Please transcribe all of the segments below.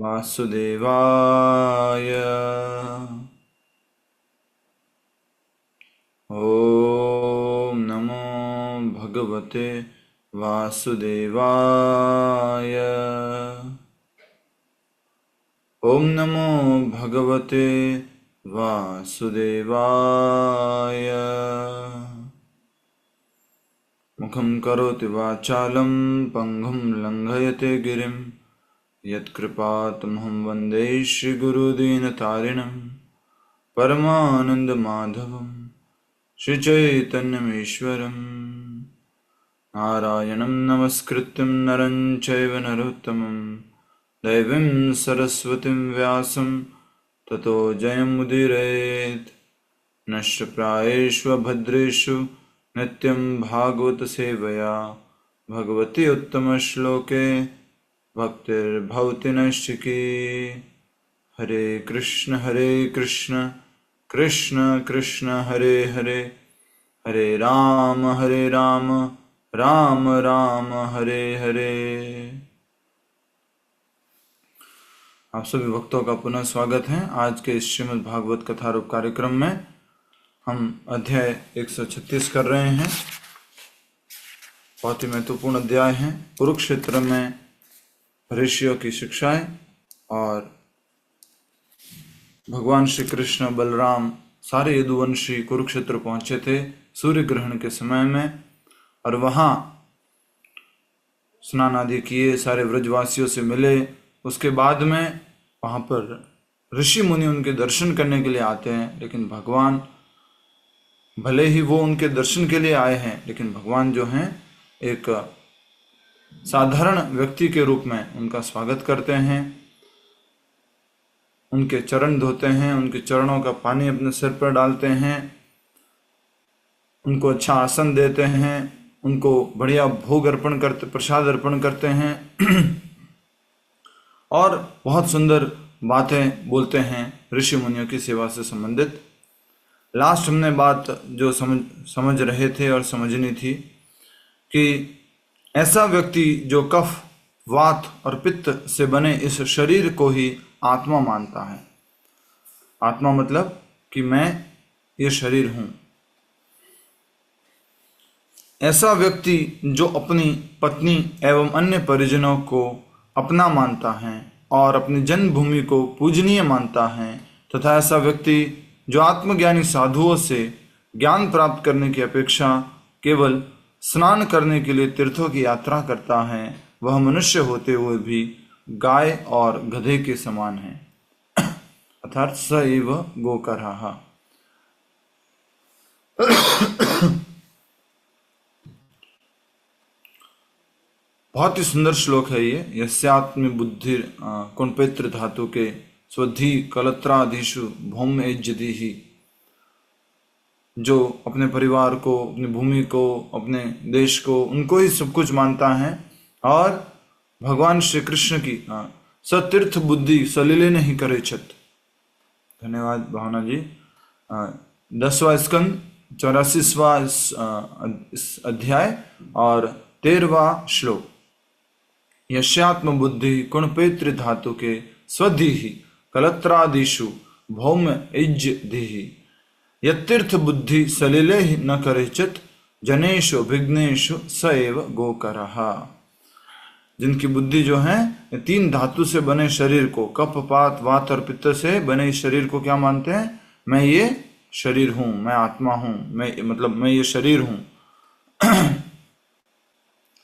वासुदेवाय। ॐ नमो भगवते वासुदेवाय। ॐ नमो भगवते वासुदेवाय। मुखं करोति वाचालं पङ्गुं लङ्घयते गिरिं यत्कृपातमहं वन्दे श्रीगुरुदीनतारिणं परमानन्दमाधवं श्रीचैतन्यमीश्वरं। नारायणं नमस्कृत्यं नरं चैव नरोत्तमं दैवीं सरस्वतीं व्यासं ततो जयमुदीरयेत्। नष्टप्रायेषु भद्रेषु नित्यं भागवत सेवया भगवती उत्तमश्लोके भक्तिर्भवति नैष्ठिकी। हरे कृष्ण कृष्ण कृष्ण हरे हरे, हरे राम राम राम हरे हरे। आप सभी भक्तों का पुनः स्वागत है। आज के इस श्रीमद् भागवत कथा रूप कार्यक्रम में हम अध्याय 136 कर रहे हैं। बहुत ही महत्वपूर्ण अध्याय है। कुरुक्षेत्र में ऋषियों की शिक्षाएं और भगवान श्री कृष्ण बलराम सारे यदुवंशी कुरुक्षेत्र पहुंचे थे सूर्य ग्रहण के समय में, और वहां स्नान आदि किए, सारे व्रजवासियों से मिले। उसके बाद में वहां पर ऋषि मुनि उनके दर्शन करने के लिए आते हैं, लेकिन भगवान, भले ही वो उनके दर्शन के लिए आए हैं, लेकिन भगवान जो हैं एक साधारण व्यक्ति के रूप में उनका स्वागत करते हैं, उनके चरण धोते हैं, उनके चरणों का पानी अपने सिर पर डालते हैं, उनको अच्छा आसन देते हैं, उनको बढ़िया भोग अर्पण करते, प्रसाद अर्पण करते हैं और बहुत सुंदर बातें बोलते हैं ऋषि मुनियों की सेवा से संबंधित। लास्ट हमने बात जो समझ रहे थे और समझनी थी कि ऐसा व्यक्ति जो कफ, वात और पित्त से बने इस शरीर को ही आत्मा मानता है। आत्मा मतलब कि मैं ये शरीर हूं। ऐसा व्यक्ति जो अपनी पत्नी एवं अन्य परिजनों को अपना मानता है और अपनी जन्मभूमि को पूजनीय मानता है, तथा ऐसा व्यक्ति जो आत्मज्ञानी साधुओं से ज्ञान प्राप्त करने की अपेक्षा केवल स्नान करने के लिए तीर्थों की यात्रा करता है, वह मनुष्य होते हुए भी गाय और गधे के समान है। अर्थात स एव गोकरः। बहुत ही सुंदर श्लोक है ये। यस्यात्म बुद्धि कुणपेत्र धातु के स्वधि कलत्राधीशु भौम एज्जदिहि, जो अपने परिवार को, अपनी भूमि को, अपने देश को, उनको ही सब कुछ मानता है। और भगवान श्री कृष्ण की सतीर्थ बुद्धि सलीले नहीं करे छत। धन्यवाद भावना जी। 10वां स्कंद 84वां अध्याय और 13वां श्लोक। यस्यात्म बुद्धि कुणपेत्र धातु के स्वधि कलत्रादिषु भौम इज्जदिहि, यत्तीर्थ बुद्धि सलिले न करेचित जनेषु विघ्नेषु स एव गोकरः। जिनकी बुद्धि जो है 3 धातु से बने शरीर को, कफ, पात, वात और पित्त से बने इस शरीर को क्या मानते हैं? मैं ये शरीर हूं, मैं आत्मा हूं, मैं ये शरीर हूं।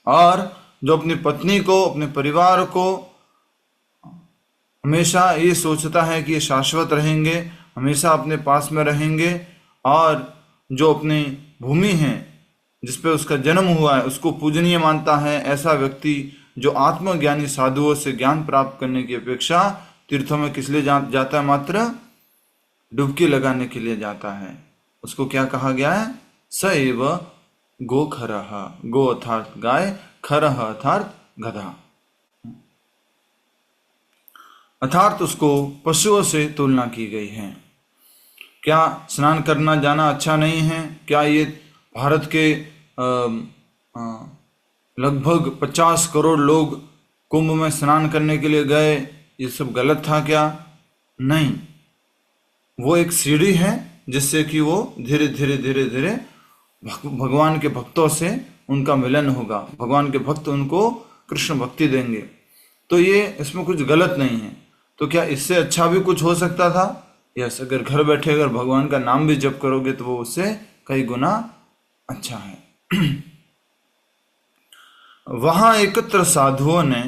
और जो अपनी पत्नी को, अपने परिवार को हमेशा ये सोचता है कि ये शाश्वत रहेंगे, हमेशा अपने पास में रहेंगे, और जो अपनी भूमि है जिस पे उसका जन्म हुआ है उसको पूजनीय मानता है, ऐसा व्यक्ति जो आत्मज्ञानी साधुओं से ज्ञान प्राप्त करने की अपेक्षा तीर्थों में किस लिए जाता है? मात्र डुबकी लगाने के लिए जाता है। उसको क्या कहा गया है? स एव गोखरः। गो अर्थात गाय, खरः अर्थात गधा, अर्थात उसको पशुओं से तुलना की गई है। क्या स्नान करना जाना अच्छा नहीं है? क्या ये भारत के लगभग 50 करोड़ लोग कुंभ में स्नान करने के लिए गए, ये सब गलत था क्या? नहीं, वो एक सीढ़ी है जिससे कि वो धीरे धीरे धीरे धीरे भगवान के भक्तों से उनका मिलन होगा, भगवान के भक्त उनको कृष्ण भक्ति देंगे। तो ये इसमें कुछ गलत नहीं है। तो क्या इससे अच्छा भी कुछ हो सकता था? यस, अगर घर बैठे अगर भगवान का नाम भी जप करोगे तो वो उससे कई गुना अच्छा है। वहां एकत्र साधुओं ने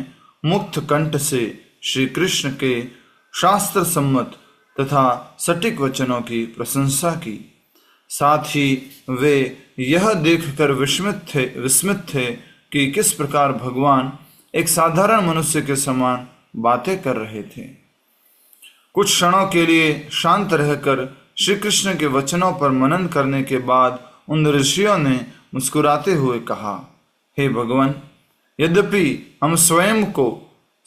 मुक्त कंठ से श्री कृष्ण के शास्त्र सम्मत तथा सटीक वचनों की प्रशंसा की। साथ ही वे यह देखकर विस्मित थे कि किस प्रकार भगवान एक साधारण मनुष्य के समान बातें कर रहे थे। कुछ क्षणों के लिए शांत रहकर श्री कृष्ण के वचनों पर मनन करने के बाद उन ऋषियों ने मुस्कुराते हुए कहा, हे भगवान, यद्यपि हम स्वयं को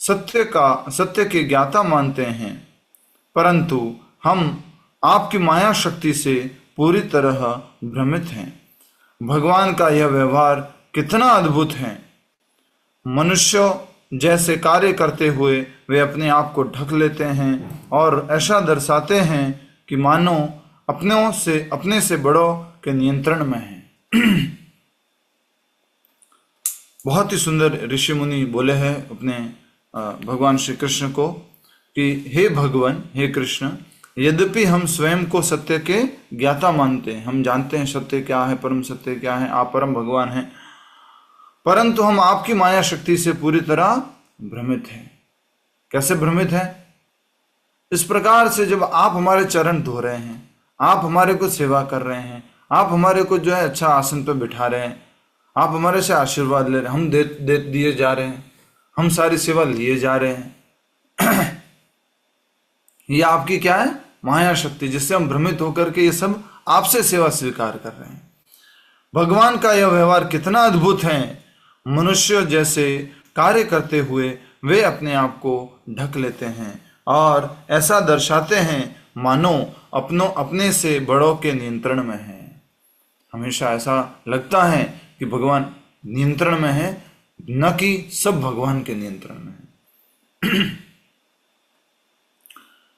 सत्य के ज्ञाता मानते हैं, परंतु हम आपकी माया शक्ति से पूरी तरह भ्रमित हैं। भगवान का यह व्यवहार कितना अद्भुत है। मनुष्यों जैसे कार्य करते हुए वे अपने आप को ढक लेते हैं और ऐसा दर्शाते हैं कि मानो अपने से बड़ों के नियंत्रण में हैं। बहुत ही सुंदर ऋषि मुनि बोले हैं अपने भगवान श्री कृष्ण को कि हे भगवान, हे कृष्ण, यद्यपि हम स्वयं को सत्य के ज्ञाता मानते हैं, हम जानते हैं सत्य क्या है, परम सत्य क्या है, आप परम भगवान हैं, परंतु हम आपकी माया शक्ति से पूरी तरह भ्रमित हैं। कैसे भ्रमित हैं? इस प्रकार से जब आप हमारे चरण धो रहे हैं, आप हमारे को सेवा कर रहे हैं, आप हमारे को जो है अच्छा आसन पर बिठा रहे हैं, आप हमारे से आशीर्वाद ले रहे हैं, हम दिए जा रहे हैं, हम सारी सेवा लिए जा रहे हैं। ये आपकी क्या है? माया शक्ति, जिससे हम भ्रमित होकर के ये सब आपसे सेवा स्वीकार कर रहे हैं। भगवान का यह व्यवहार कितना अद्भुत है। मनुष्य जैसे कार्य करते हुए वे अपने आप को ढक लेते हैं और ऐसा दर्शाते हैं मानो अपने से बड़ों के नियंत्रण में है। हमेशा ऐसा लगता है कि भगवान नियंत्रण में है, न कि सब भगवान के नियंत्रण में है।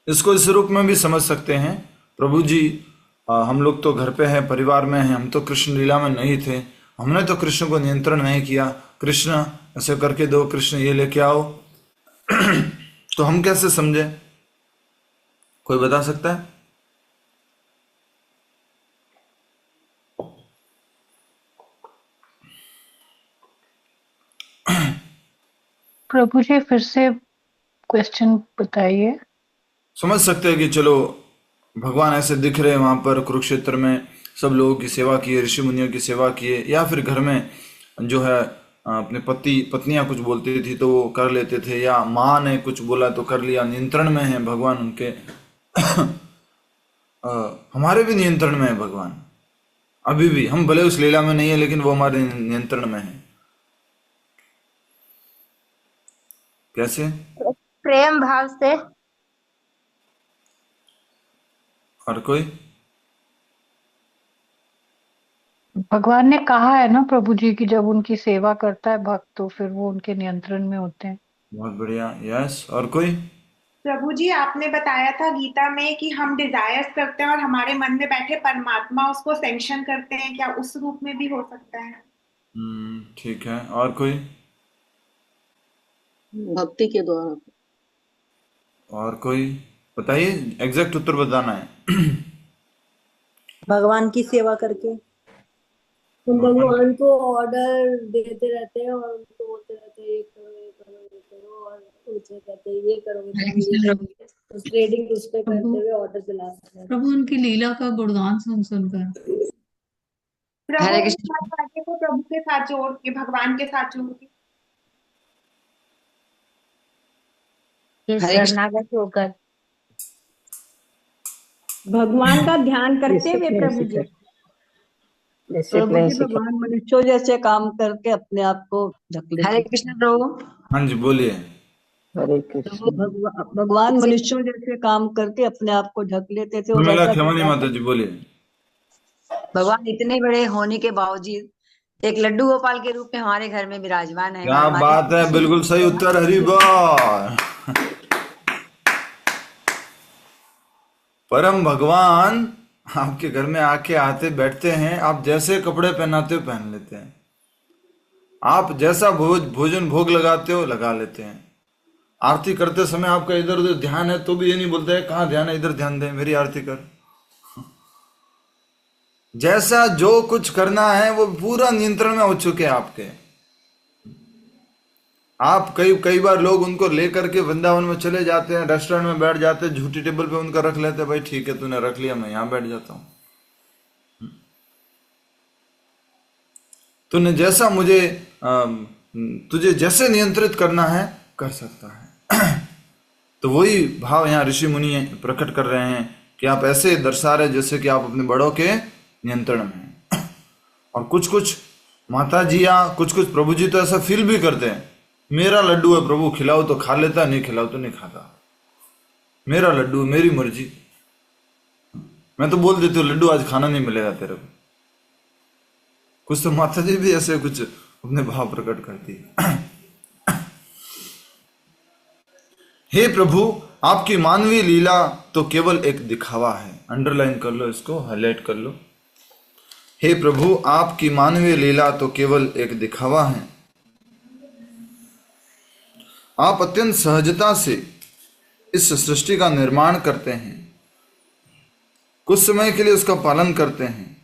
इसको इस रूप में भी समझ सकते हैं, प्रभु जी हम लोग तो घर पे हैं, परिवार में हैं, हम तो कृष्ण लीला में नहीं थे, हमने तो कृष्ण को नियंत्रण नहीं किया, कृष्ण ऐसे करके दो, कृष्ण ये लेके आओ। तो हम कैसे समझे? कोई बता सकता है? प्रभु जी फिर से क्वेश्चन बताइए। समझ सकते हैं कि चलो भगवान ऐसे दिख रहे वहां पर कुरुक्षेत्र में, सब लोगों की सेवा किए, ऋषि मुनियों की सेवा किए, या फिर घर में जो है अपने पत्नियां कुछ बोलती थी तो वो कर लेते थे, या माँ ने कुछ बोला तो कर लिया, नियंत्रण में है भगवान उनके। हमारे भी नियंत्रण में है भगवान, अभी भी हम भले उस लीला में नहीं है लेकिन वो हमारे नियंत्रण में है। कैसे? प्रेम भाव से। और कोई? भगवान ने कहा है ना प्रभु जी कि जब उनकी सेवा करता है भक्त तो फिर वो उनके नियंत्रण में होते हैं। बहुत बढ़िया। यस, और कोई? प्रभु जी, आपने बताया था गीता में कि हम डिजायर्स करते हैं और हमारे मन में बैठे परमात्मा उसको सैंक्शन करते हैं, क्या उस रूप में भी हो सकता है? ठीक है। और कोई? भक्ति के द्वारा। और कोई बताइए, एग्जैक्ट उत्तर बताना है। भगवान की सेवा करके हम भगवान को ऑर्डर देते रहते हैं और उनको बोलते रहते हैं ये करो ये करो ये करो, और उनसे कहते हैं ये करोगे तो ये करोगे, तो ट्रेडिंग उस पे करते हुए ऑर्डर दिलाते हैं। प्रभु उनकी लीला का गुणगान सुनकर प्रभु के साथ भाग्य को प्रभु के साथ जोड़ के, भगवान के साथ जोड़ के शरणागत होकर भगवान का ध्यान करते हुए प्रभु जी। प्रभु जी, भगवान मनुष्यों जैसे काम करके अपने आप को ढक लेते। हरे कृष्ण प्रभु। हाँ जी, बोलिए। हरे कृष्ण। भगवान मनुष्यों जैसे काम करके अपने आप को ढक लेते थे। क्षमानी माता जी, बोलिए। भगवान इतने बड़े होने के बावजूद एक लड्डू गोपाल के रूप में हमारे घर में विराजमान है। क्या बात है, बिल्कुल सही उत्तर, हरि बोल। परम भगवान आपके घर में आके आते बैठते हैं, आप जैसे कपड़े पहनाते हो पहन लेते हैं, आप जैसा भोजन भोग लगाते हो लगा लेते हैं। आरती करते समय आपका इधर उधर ध्यान है तो भी ये नहीं बोलते हैं कहाँ ध्यान है, इधर ध्यान दे, मेरी आरती कर। जैसा जो कुछ करना है वो पूरा नियंत्रण में हो चुके हैं आपके। आप कई बार लोग उनको लेकर के वृंदावन में चले जाते हैं, रेस्टोरेंट में बैठ जाते हैं, झूठी टेबल पे उनका रख लेते हैं, भाई ठीक है तूने रख लिया, मैं यहां बैठ जाता हूं। तूने जैसा मुझे तुझे जैसे नियंत्रित करना है कर सकता है। तो वही भाव यहाँ ऋषि मुनि प्रकट कर रहे हैं कि आप ऐसे दर्शा रहे जैसे कि आप अपने बड़ों के नियंत्रण में हैं। और कुछ कुछ माता जी या कुछ कुछ प्रभु जी तो ऐसा फील भी करते हैं, मेरा लड्डू है प्रभु, खिलाओ तो खा लेता, नहीं खिलाओ तो नहीं खाता, मेरा लड्डू मेरी मर्जी। मैं तो बोल देती हूँ लड्डू आज खाना नहीं मिलेगा तेरे को। कुछ तो माता जी भी ऐसे कुछ अपने भाव प्रकट करती है। हे प्रभु, आपकी मानवीय लीला तो केवल एक दिखावा है। अंडरलाइन कर लो इसको, हाईलाइट कर लो। हे प्रभु, आपकी मानवीय लीला तो केवल एक दिखावा है। आप अत्यंत सहजता से इस सृष्टि का निर्माण करते हैं, कुछ समय के लिए उसका पालन करते हैं,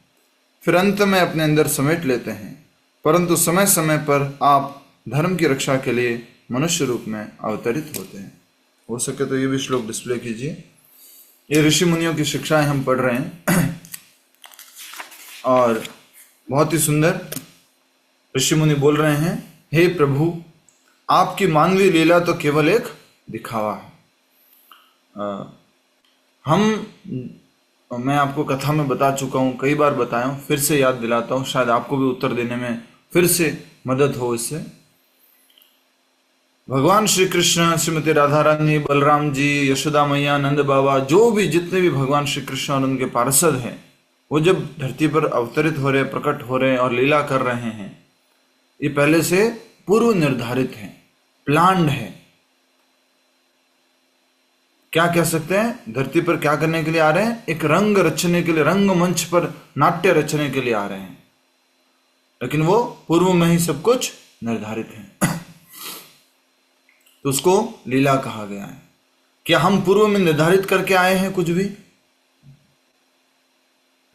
फिर अंत में अपने अंदर समेट लेते हैं। परंतु समय समय पर आप धर्म की रक्षा के लिए मनुष्य रूप में अवतरित होते हैं। हो सके तो ये भी श्लोक डिस्प्ले कीजिए। ये ऋषि मुनियों की शिक्षाएं हम पढ़ रहे हैं और बहुत ही सुंदर ऋषि मुनि बोल रहे हैं, हे प्रभु, आपकी मानवीय लीला तो केवल एक दिखावा है। मैं आपको कथा में बता चुका हूं, कई बार बताया हूं, फिर से याद दिलाता हूं, शायद आपको भी उत्तर देने में फिर से मदद हो इससे। भगवान श्री कृष्ण, श्रीमती राधा रानी, बलराम जी, यशोदा मैया, नंद बाबा, जो भी जितने भी भगवान श्री कृष्ण और उनके पार्षद हैं, वो जब धरती पर अवतरित हो रहे, प्रकट हो रहे और लीला कर रहे हैं, ये पहले से पूर्व निर्धारित है, प्लान्ड है। क्या कह सकते हैं, धरती पर क्या करने के लिए आ रहे हैं? एक रंग रचने के लिए, रंग मंच पर नाट्य रचने के लिए आ रहे हैं, लेकिन वो पूर्व में ही सब कुछ निर्धारित है। तो उसको लीला कहा गया है। क्या हम पूर्व में निर्धारित करके आए हैं कुछ भी?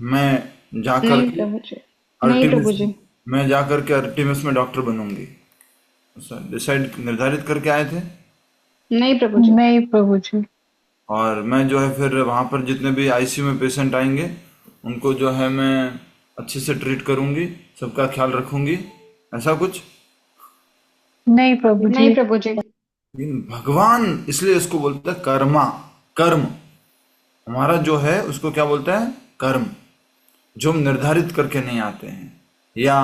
मैं जाकर के अर्टिमिस में डॉक्टर बनूंगी, डिसाइड निर्धारित करके आए थे? नहीं प्रभु जी। नहीं प्रभु जी। और मैं जो है फिर वहां पर जितने भी आईसीयू में पेशेंट आएंगे उनको जो है मैं अच्छे से ट्रीट करूंगी, सबका ख्याल रखूंगी, ऐसा कुछ? नहीं प्रभु जी। नहीं प्रभु जी। भगवान इसलिए इसको बोलता है कर्मा, कर्म। हमारा जो है उसको क्या बोलता है? कर्म। जो हम निर्धारित करके नहीं आते हैं या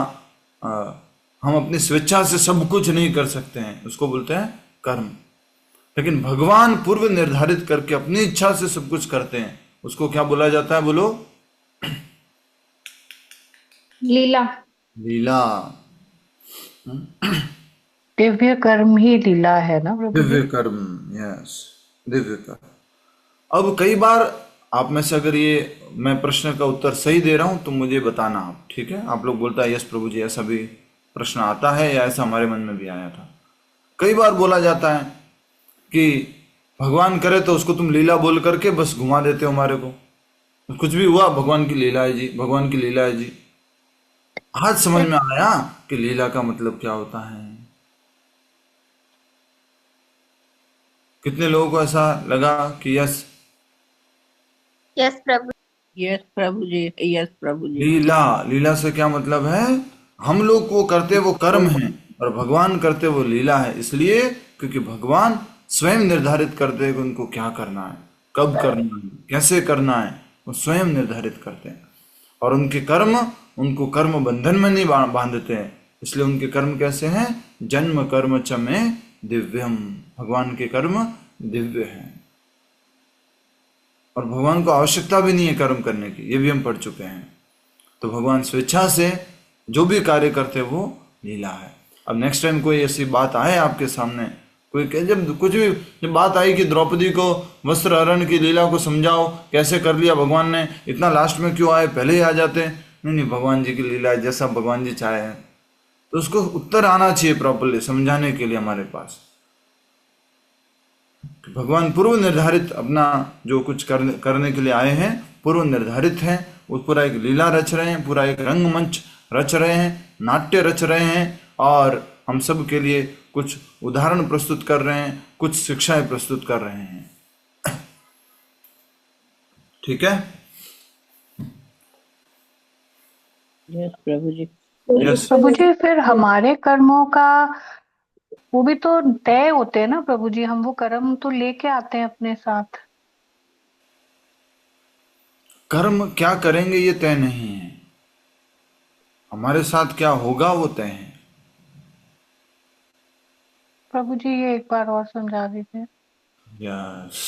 हम अपनी स्वेच्छा से सब कुछ नहीं कर सकते हैं, उसको बोलते हैं कर्म। लेकिन भगवान पूर्व निर्धारित करके अपनी इच्छा से सब कुछ करते हैं, उसको क्या बोला जाता है? बोलो। लीला। लीला। दिव्य कर्म ही लीला है ना प्रभु? दिव्य कर्म, यस, दिव्य कर्म। अब कई बार आप में से अगर ये मैं प्रश्न का उत्तर सही दे रहा हूं तो मुझे बताना आप, ठीक है? आप लोग बोलता है यस प्रभु जी, ऐसा भी प्रश्न आता है या ऐसा हमारे मन में भी आया था। कई बार बोला जाता है कि भगवान करे तो उसको तुम लीला बोल करके बस घुमा देते हो हमारे को, कुछ भी हुआ भगवान की लीला है जी, भगवान की लीला है जी। आज समझ में आया कि लीला का मतलब क्या होता है। कितने लोगों को ऐसा लगा कि यस यस प्रभु, यस प्रभु जी, यस प्रभु जी। लीला, लीला से क्या मतलब है? हम लोग वो करते वो कर्म है और भगवान करते वो लीला है। इसलिए क्योंकि भगवान स्वयं निर्धारित करते हैं कि उनको क्या करना है, कब करना है, कैसे करना है, वो स्वयं निर्धारित करते हैं। और उनके कर्म उनको कर्म बंधन में नहीं बांधते हैं, इसलिए उनके कर्म कैसे हैं? जन्म कर्म च में दिव्यम। भगवान के कर्म दिव्य है और भगवान को आवश्यकता भी नहीं है कर्म करने की, ये भी हम पढ़ चुके हैं। तो भगवान स्वेच्छा से जो भी कार्य करते वो लीला है। अब नेक्स्ट टाइम कोई ऐसी बात आए आपके सामने कोई कहे जब कुछ भी जब बात आई कि द्रौपदी को वस्त्र हरण की लीला को समझाओ, कैसे कर लिया भगवान ने, इतना लास्ट में क्यों आए, पहले ही आ जाते। नहीं नहीं, भगवान जी की लीला है, जैसा भगवान जी चाहे हैं। तो उसको उत्तर आना चाहिए प्रॉपरली समझाने के लिए हमारे पास। भगवान पूर्व निर्धारित अपना जो कुछ करने के लिए आए हैं, पूर्व निर्धारित हैं। वो पूरा एक लीला रच रहे हैं, पूरा एक रंगमंच रच रहे हैं, नाट्य रच रहे हैं, और हम सब के लिए कुछ उदाहरण प्रस्तुत कर रहे हैं, कुछ शिक्षाएं प्रस्तुत कर रहे हैं। ठीक है। यस प्रभु जी। यस प्रभु जी, फिर हमारे कर्मों का वो भी तो तय होते हैं ना प्रभु जी, हम वो कर्म तो लेके आते हैं अपने साथ। कर्म क्या करेंगे ये तय नहीं है, हमारे साथ क्या होगा वो तय है। प्रभु जी ये एक बार और समझा दीजिए। यस,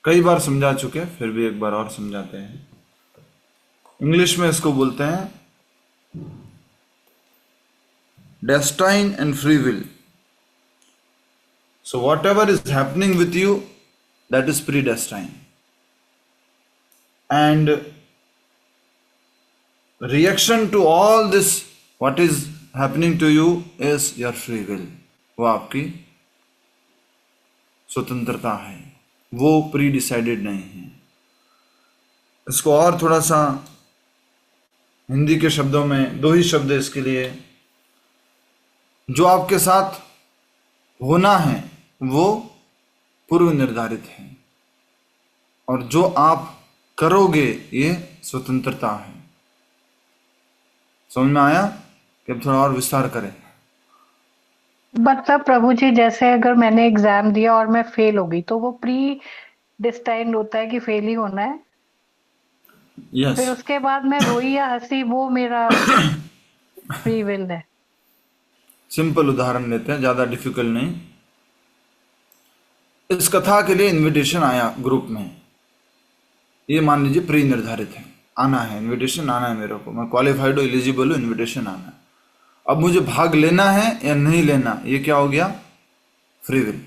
कई बार समझा चुके, फिर भी एक बार और समझाते हैं। इंग्लिश में इसको बोलते हैं destine and free will. So whatever is happening with you, that is predestine, and reaction to all this what is happening to you is your free will. वो आपकी स्वतंत्रता है, वो प्री डिसाइडेड नहीं है। इसको और थोड़ा सा हिंदी के शब्दों में, दो ही शब्द इसके लिए, जो आपके साथ होना है वो पूर्व निर्धारित है, और जो आप करोगे ये स्वतंत्रता है। समझ में आया कि अब थोड़ा और विस्तार करें? मतलब प्रभु जी, जैसे अगर मैंने एग्जाम दिया और मैं फेल हो गई तो वो प्री डिस्टाइंड होता है कि फेल ही होना है। यस, फिर उसके बाद मैं रोई या हंसी, वो मेरा फ्री विल है। सिंपल उदाहरण लेते हैं, ज्यादा डिफिकल्ट नहीं। इस कथा के लिए इनविटेशन आया ग्रुप में, ये मान लीजिए प्री निर्धारित है, आना है, इनविटेशन आना है मेरे को, मैं क्वालिफाइड हूँ, एलिजिबल हूँ, इनविटेशन आना है। अब मुझे भाग लेना है या नहीं लेना, ये क्या हो गया? Free will.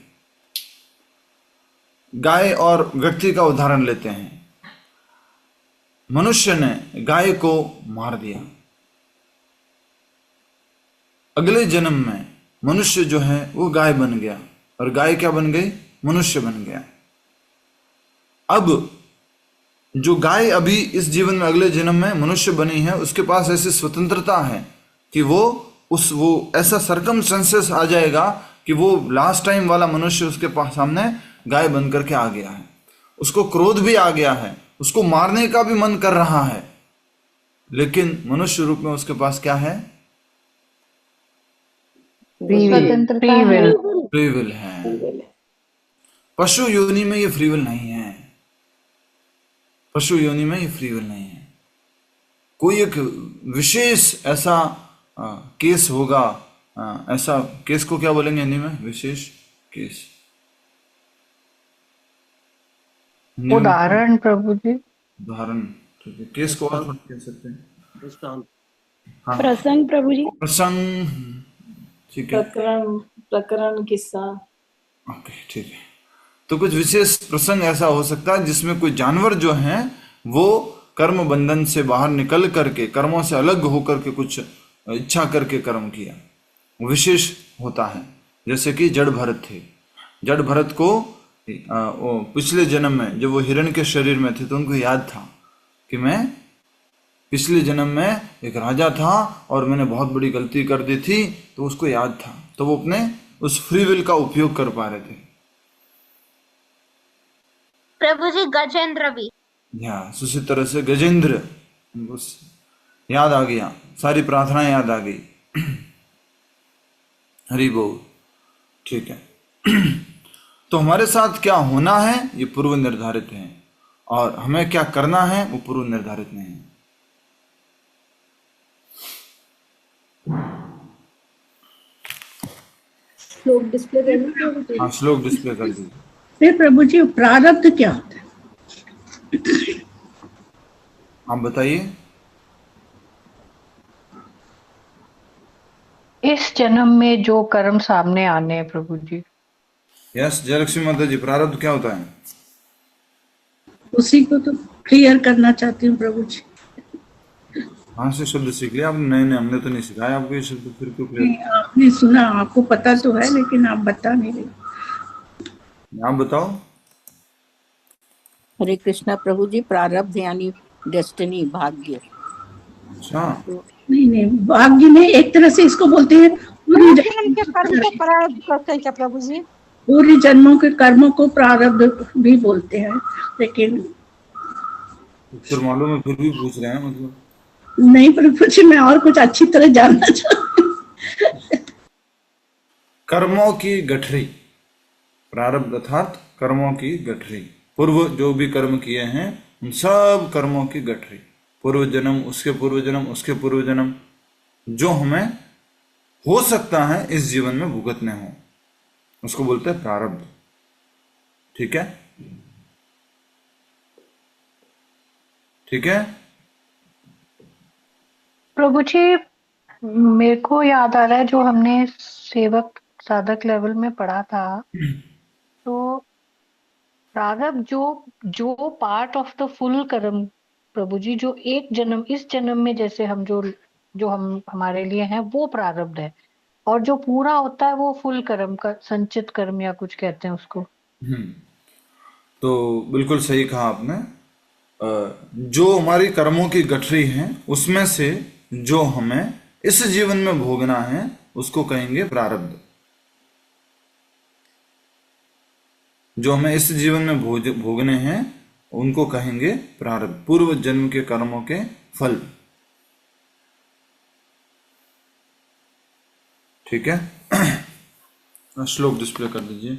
गाय और व्यक्ति का उदाहरण लेते हैं। मनुष्य ने गाय को मार दिया, अगले जन्म में मनुष्य जो है वो गाय बन गया, और गाय क्या बन गई? मनुष्य बन गया। अब जो गाय अभी इस जीवन में अगले जन्म में मनुष्य बनी है, उसके पास ऐसी स्वतंत्रता है कि वो ऐसा सरकमस्टेंसेस आ जाएगा कि वो लास्ट टाइम वाला मनुष्य उसके पास सामने गाय बन करके आ गया है, उसको क्रोध भी आ गया है, उसको मारने का भी मन कर रहा है, लेकिन मनुष्य रूप में उसके पास क्या है? फ्री विल है। पशु योनि में ये फ्री विल नहीं है, पशु योनि में ये फ्री विल नहीं है। कोई एक विशेष ऐसा केस होगा, ऐसा केस को क्या बोलेंगे हिंदी में? विशेष केस, उदाहरण प्रभु जी। उदाहरण, ठीक है। केस को और कह सकते हैं, हाँ, प्रसंग प्रभु जी। प्रसंग, ठीक है, प्रकरण किस्सा। ओके, ठीक है। तो कुछ विशेष प्रसंग ऐसा हो सकता है जिसमें कोई जानवर जो है वो कर्म बंधन से बाहर निकल करके, कर्मों से अलग होकर के कुछ इच्छा करके कर्म किया, विशेष होता है। जैसे कि जड़ भरत थे, जड़ भरत को पिछले जन्म में जब वो हिरण के शरीर में थे तो उनको याद था कि मैं पिछले जन्म में एक राजा था और मैंने बहुत बड़ी गलती कर दी थी, तो उसको याद था, तो वो अपने उस फ्री विल का उपयोग कर पा रहे थे। प्रभु जी गजेंद्र भी, या उसी तरह से गजेंद्र, बस याद आ गया, सारी प्रार्थनाएं याद आ गई। हरि बोल, ठीक है। तो हमारे साथ क्या होना है ये पूर्व निर्धारित है, और हमें क्या करना है वो पूर्व निर्धारित नहीं है। श्लोक डिस्प्ले करना। हाँ, श्लोक डिस्प्ले कर दीजिए। फिर प्रभु जी प्रारब्ध क्या होता है? आप बताइए। इस जन्म में जो कर्म सामने आने हैं प्रभु जी। यस जयलक्ष्मी माता जी, प्रारब्ध क्या होता है? उसी को तो क्लियर करना चाहती हूँ प्रभु जी। कहाँ से शब्द सीख लिया आपने? नए नए, हमने तो नहीं सिखाया आपको ये शब्द, फिर क्यों नहीं, क्लियर? आपने सुना, आपको पता तो है लेकिन आप बता नहीं रहे। आप बताओ। हरे कृष्णा प्रभु जी। प्रारब्ध यानी डेस्टिनी, भाग्य। अच्छा, नहीं नहीं, भाग्य नहीं, एक तरह से इसको बोलते हैं पूरी जन्म के कर्म को प्रारब्ध कहते हैं क्या प्रभु जी? पूरी जन्मों के कर्मों को प्रारब्ध भी बोलते हैं, लेकिन उत्तर मालूम है फिर भी पूछ रहे हैं, मतलब नहीं प्रभु जी, मैं और कुछ अच्छी तरह जानना चाहती हूँ। कर्मों की गठरी, प्रारब्ध अर्थात कर्मों की गठरी। पूर्व जो भी कर्म किए हैं उन सब कर्मों की गठरी, पूर्व जन्म, उसके पूर्व जन्म, उसके पूर्व जन्म, जो हमें हो सकता है इस जीवन में भुगतने हो, उसको बोलते हैं प्रारब्ध। ठीक है, ठीक है। प्रभु जी मेरे को याद आ रहा है जो हमने सेवक साधक लेवल में पढ़ा था, तो प्रारब्ध जो जो पार्ट ऑफ द फुल कर्म प्रभु जी, जो एक जन्म इस जन्म में जैसे हम जो जो हम हमारे लिए हैं वो प्रारब्ध है, और जो पूरा होता है वो फुल कर्म का संचित कर्म या कुछ कहते हैं उसको। तो बिल्कुल सही कहा आपने। जो हमारी कर्मों की गठरी है उसमें से जो हमें इस जीवन में भोगना है उसको कहेंगे प्रारब्ध। जो हमें इस जीवन में भोगने हैं उनको कहेंगे प्रारब्ध, पूर्व जन्म के कर्मों के फल। ठीक है, श्लोक डिस्प्ले कर दीजिए।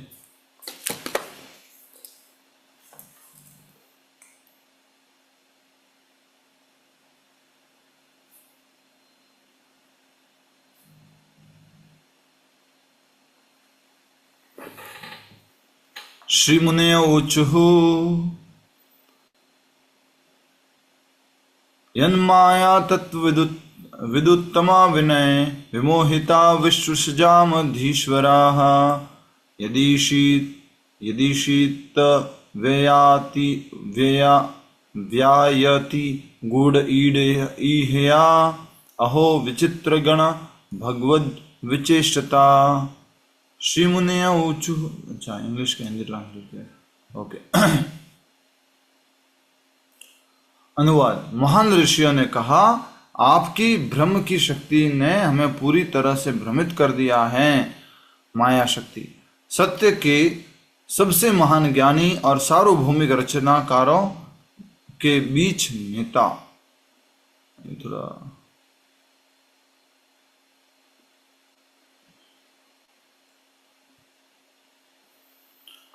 श्रीमुने ऊचुः यन्माया विदुत्तमा विनय विमोहिता विश्वसजामधीश्वराः यदीशीत व्यायति गूढ़ ईहया अहो विचित्र गण भगवद विचेष्टता। श्रीमुने ऊचु, अच्छा इंग्लिश का हिंदी ट्रांसलेट है, ओके। अनुवाद। महान ऋषियों ने कहा, आपकी भ्रम की शक्ति ने हमें पूरी तरह से भ्रमित कर दिया है। माया शक्ति सत्य के सबसे महान ज्ञानी और सार्वभौमिक रचनाकारों के बीच नेता। थोड़ा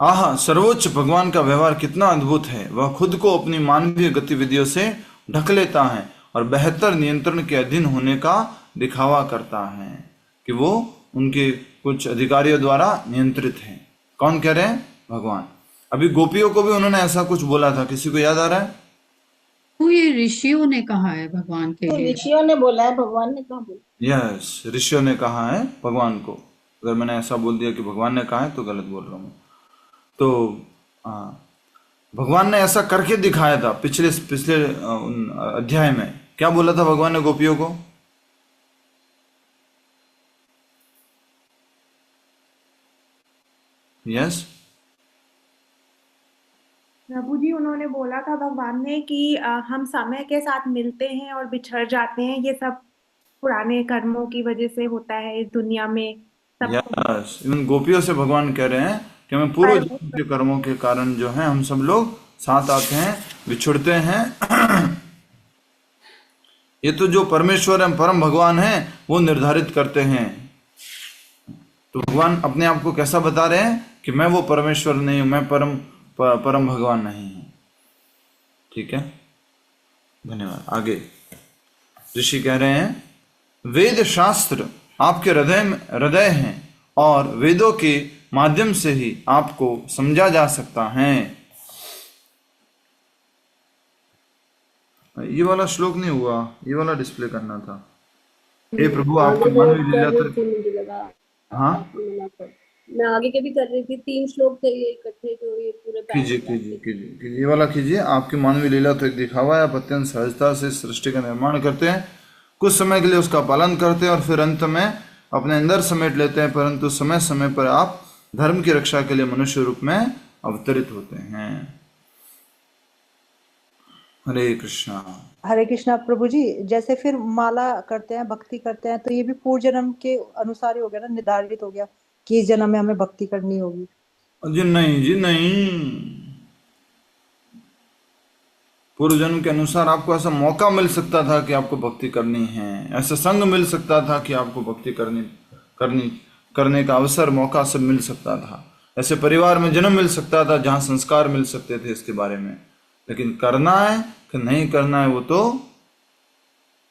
आहा, सर्वोच्च भगवान का व्यवहार कितना अद्भुत है। वह खुद को अपनी मानवीय गतिविधियों से ढक लेता है और बेहतर नियंत्रण के अधीन होने का दिखावा करता है कि वो उनके कुछ अधिकारियों द्वारा नियंत्रित है। कौन कह रहे हैं? भगवान। अभी गोपियों को भी उन्होंने ऐसा कुछ बोला था, किसी को याद आ रहा है? तो ये ऋषियों ने कहा है भगवान के लिए। ऋषियों ने बोला है, भगवान ने कहा बोला? यस, ऋषियों ने कहा है भगवान को। अगर मैंने ऐसा बोल दिया कि भगवान ने कहा है तो गलत बोल रहा हूँ। तो भगवान ने ऐसा करके दिखाया था। पिछले अध्याय में क्या बोला था भगवान ने गोपियों को? यस प्रभु जी, उन्होंने बोला था भगवान ने कि हम समय के साथ मिलते हैं और बिछड़ जाते हैं, ये सब पुराने कर्मों की वजह से होता है इस दुनिया में। यस, इन गोपियों से भगवान कह रहे हैं कि हमें पूर्व जन्म के कर्मों के कारण जो है हम सब लोग साथ आते हैं, बिछुड़ते हैं। ये तो जो परमेश्वर है, परम भगवान है, वो निर्धारित करते हैं। तो भगवान अपने आप को कैसा बता रहे हैं कि मैं वो परमेश्वर नहीं हूं, मैं परम भगवान नहीं हूं। ठीक है, धन्यवाद। आगे ऋषि कह रहे हैं, वेद शास्त्र आपके हृदय हैं और वेदों के माध्यम से ही आपको समझा जा सकता है। ये वाला श्लोक नहीं हुआ, ये वाला डिस्प्ले करना था। हे प्रभु आगे आपकी मैं मानवीय कर लीला रही तो थी, मुझे लगा हाँ आपने मना कर। मैं आगे के भी कर रही थी, 3 श्लोक थे ये इकट्ठे जो ये पूरे कीजिए पैराग्राफ कीजिए के। कीजिए कीजिए, ये वाला कीजिए। आपकी मानवीय लीला तो एक दिखावा है, आप अत्यंत सहजता से सृष्टि का निर्माण करते हैं, कुछ समय के लिए उसका पालन करते हैं और फिर अंत में अपने अंदर समेट लेते हैं, परंतु समय समय पर आप धर्म की रक्षा के लिए मनुष्य रूप में अवतरित होते हैं। हरे कृष्णा। हरे कृष्णा प्रभु जी। जैसे फिर माला करते हैं, भक्ति करते हैं, तो ये भी पूर्व जन्म के अनुसार ही हो गया ना, निर्धारित हो गया कि इस जन्म में हमें भक्ति करनी होगी। जी नहीं, जी नहीं, पूर्व जन्म के अनुसार आपको ऐसा मौका मिल सकता था कि आपको भक्ति करनी है, ऐसा संग मिल सकता था कि आपको भक्ति करने का अवसर, मौका सब मिल सकता था, ऐसे परिवार में जन्म मिल सकता था जहां संस्कार मिल सकते थे इसके बारे में। लेकिन करना है कि नहीं करना है वो तो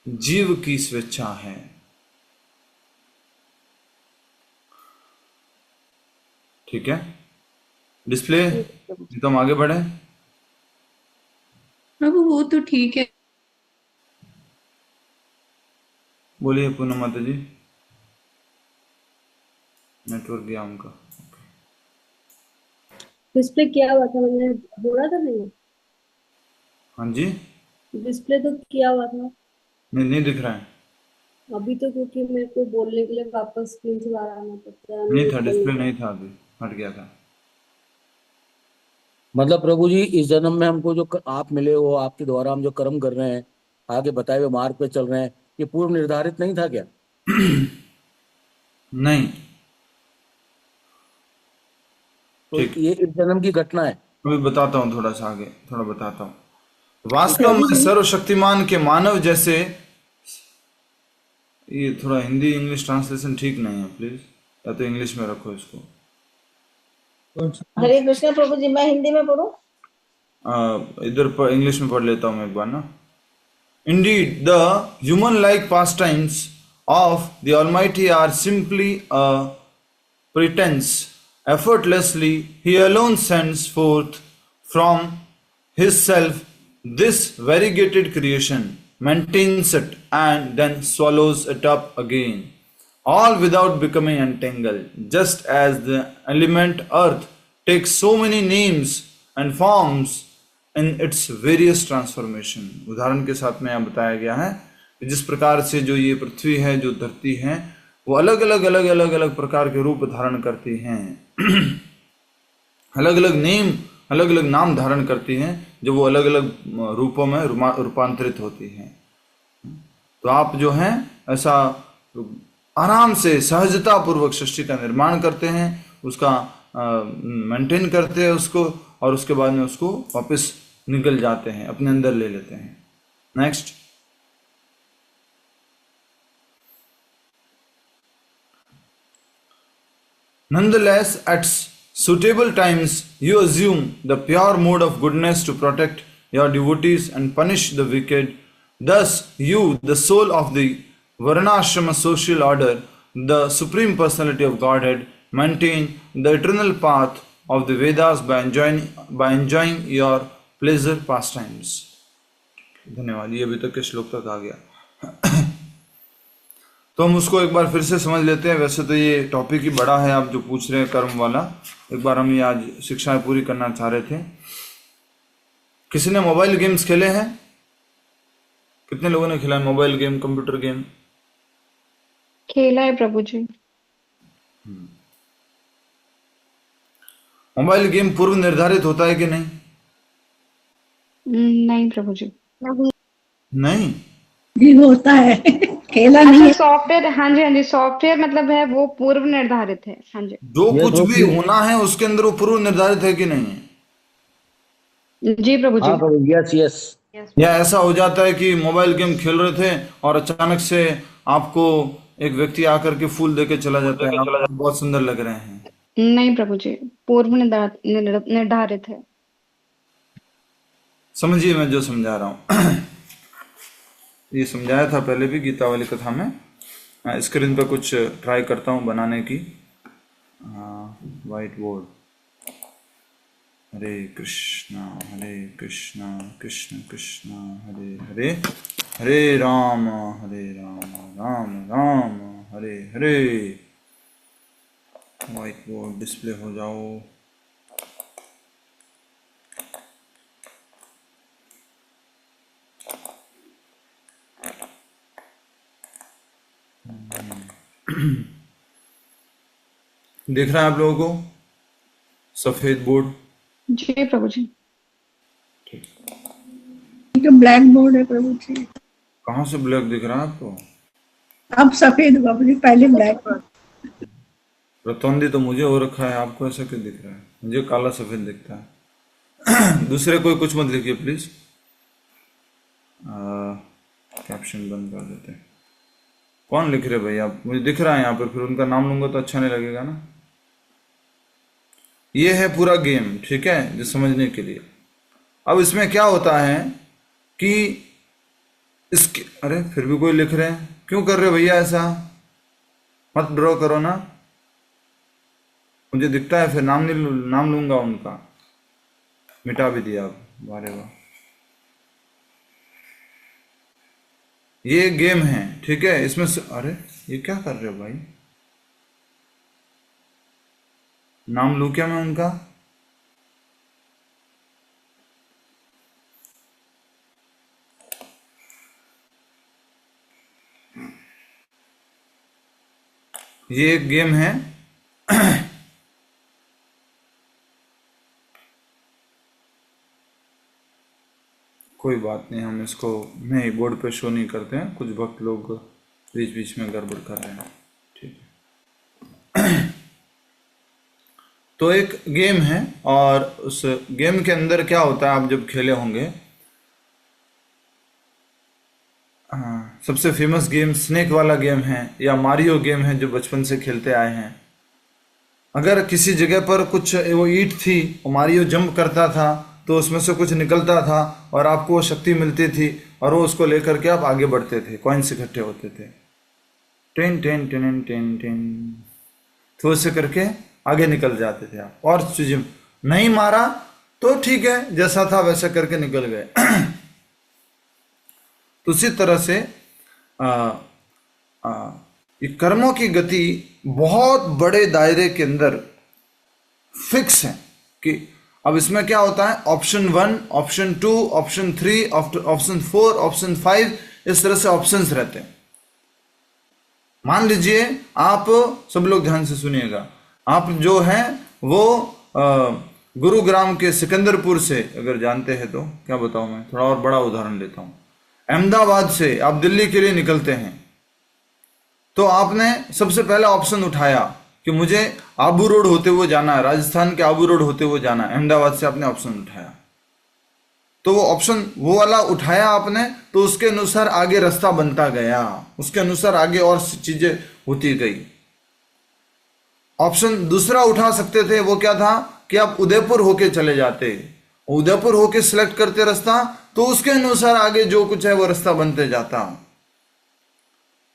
जीव की स्वेच्छा है। ठीक है, डिस्प्ले, तो हम आगे बढ़े। प्रभु वो तो ठीक है। बोलिए पूनम माता जी। नेटवर्क गया उनका। डिस्प्ले किया हुआ था, मैंने हो रहा था नहीं? हाँ जी, डिस्प्ले तो किया हुआ था नहीं दिख रहा है। अभी तो, क्योंकि मेरे को बोलने के लिए वापस स्क्रीन से बाहर आना पड़ता है। नहीं था, डिस्प्ले नहीं था, अभी हट गया था। मतलब प्रभु जी इस जन्म में हमको जो आप मिले हो, आपके द्वारा हम जो कर्म कर रहे हैं, आगे बताए हुए मार्ग पे चल रहे हैं, ये पूर्व निर्धारित नहीं था क्या? नहीं, तो ये इस जन्म की घटना है। अभी बताता हूँ, थोड़ा सा आगे थोड़ा बताता हूँ। वास्तव में सर्वशक्तिमान के मानव जैसे, ये थोड़ा हिंदी इंग्लिश ट्रांसलेशन ठीक नहीं है, प्लीज या तो इंग्लिश में रखो इसको। हरे कृष्ण प्रभु जी, मैं हिंदी में पढ़ूं? इधर पर इंग्लिश में पढ़ लेता हूँ मैं एक बार ना। Indeed, the human-like pastimes of the Almighty are simply a pretense. Effortlessly, He alone sends forth from His self this variegated creation, maintains it, and then swallows it up again, all without becoming entangled. Just as the element earth takes so many names and forms in its various transformation. उदाहरण के साथ में यहाँ बताया गया है कि जिस प्रकार से जो ये पृथ्वी है, जो धरती है, वो अलग अलग प्रकार के रूप धारण करती हैं, अलग अलग नेम, अलग अलग नाम धारण करती हैं, जो वो अलग अलग रूपों में रूपांतरित होती हैं। तो आप जो हैं ऐसा आराम से सहजता पूर्वक सृष्टि का निर्माण करते हैं, उसका मेंटेन करते हैं उसको, और उसके बाद में उसको वापस निकल जाते हैं, अपने अंदर ले लेते हैं। Next, nonetheless at suitable times you assume the pure mode of goodness to protect your devotees and punish the wicked. Thus you, the soul of the varnashrama social order, the supreme personality of Godhead, maintain the eternal path of the Vedas by enjoying your pleasure pastimes. धन्यवाद। ये अभी तक के श्लोक तक आ गया। तो हम उसको एक बार फिर से समझ लेते हैं। वैसे तो ये टॉपिक ही बड़ा है, आप जो पूछ रहे हैं कर्म वाला, एक बार हम ये आज शिक्षाएं पूरी करना चाह रहे थे। किसी ने मोबाइल गेम्स खेले हैं? कितने लोगों ने खेला है मोबाइल गेम, कंप्यूटर गेम? खेला है प्रभु जी। मोबाइल गेम पूर्व निर्धारित होता है कि नहीं? नहीं प्रभु जी। नहीं भी होता है। खेला नहीं है। सॉफ्टवेयर, हाँ जी सॉफ्टवेयर मतलब है वो पूर्व निर्धारित है। हाँ जी, जो कुछ भी होना है उसके अंदर वो पूर्व निर्धारित है कि नहीं है? जी प्रभु जी। हाँ प्रभु, यस। या ऐसा हो जाता है कि मोबाइल गेम खेल रहे थे और अचानक से आपको एक व्यक्ति आकर के फूल देके चला जाता है, आप बहुत सुंदर लग रहे हैं? नहीं प्रभु जी, पूर्व निर्धारित है। समझिए मैं जो समझा रहा हूं। ये समझाया था पहले भी गीता वाली कथा में। स्क्रीन पर कुछ ट्राई करता हूं बनाने की। Whiteboard. Hare Krishna Krishna Krishna Hare Hare, Hare Ram Ram Ram Hare Hare. Whiteboard display हो जाओ। दिख रहा है आप लोगों को सफेद बोर्ड? जी प्रभु जी। तो ब्लैक बोर्ड है प्रभु जी। कहाँ से ब्लैक दिख रहा है आपको? अब सफेद प्रभु जी, पहले ब्लैक। रतौंदी तो मुझे हो रखा है, आपको ऐसा क्यों दिख रहा है? मुझे काला सफेद दिखता है। दूसरे कोई कुछ मत लिखिए प्लीज। कैप्शन बंद कर देते हैं। कौन लिख रहे भाई आप? मुझे दिख रहा है यहाँ पर, फिर उनका नाम लूंगा तो अच्छा नहीं लगेगा ना। ये है पूरा गेम, ठीक है, जो समझने के लिए। अब इसमें क्या होता है कि इसके, अरे फिर भी कोई लिख रहे हैं, क्यों कर रहे हो भैया ऐसा? मत ड्रॉ करो ना, मुझे दिखता है फिर नाम लूंगा उनका। मिटा भी दिया अब, वारे वाह। ये गेम है, ठीक है, इसमें से, अरे ये क्या कर रहे हो भाई? नाम लूं क्या मैं उनका? ये एक गेम है। कोई बात नहीं, हम इसको नहीं बोर्ड पे शो नहीं करते हैं, कुछ वक्त लोग बीच बीच में गड़बड़ कर रहे हैं, ठीक है। तो एक गेम है और उस गेम के अंदर क्या होता है, आप जब खेले होंगे, सबसे फेमस गेम स्नेक वाला गेम है या मारियो गेम है जो बचपन से खेलते आए हैं। अगर किसी जगह पर कुछ वो ईंट थी और मारियो जंप करता था तो उसमें से कुछ निकलता था और आपको वो शक्ति मिलती थी और वो उसको लेकर के आप आगे बढ़ते थे, कॉइन्स इकट्ठे होते थे, ten ten ten ten ten, तो उससे करके आगे निकल जाते थे आप। और चीजें नहीं मारा तो ठीक है, जैसा था वैसा करके निकल गए। तो उसी तरह से ये कर्मों की गति बहुत बड़े दायरे के अंदर फिक्स है कि अब इसमें क्या होता है, option 1, option 2, option 3, option 4, option 5, इस तरह से ऑप्शंस रहते हैं। मान लीजिए आप सब लोग ध्यान से सुनिएगा, आप जो हैं वो गुरुग्राम के सिकंदरपुर से, अगर जानते हैं तो क्या बताऊं मैं, थोड़ा और बड़ा उदाहरण लेता हूं। अहमदाबाद से आप दिल्ली के लिए निकलते हैं तो आपने सबसे पहला ऑप्शन उठाया कि मुझे आबू रोड होते हुए जाना है, राजस्थान के आबू रोड होते हुए जाना है। अहमदाबाद से आपने ऑप्शन उठाया तो वो ऑप्शन वो वाला उठाया आपने, तो उसके अनुसार आगे रास्ता बनता गया, उसके अनुसार आगे और चीजें होती गई। ऑप्शन दूसरा उठा सकते थे, वो क्या था कि आप उदयपुर होके चले जाते, उदयपुर होके सिलेक्ट करते रास्ता, तो उसके अनुसार आगे जो कुछ है वो रास्ता बनते जाता।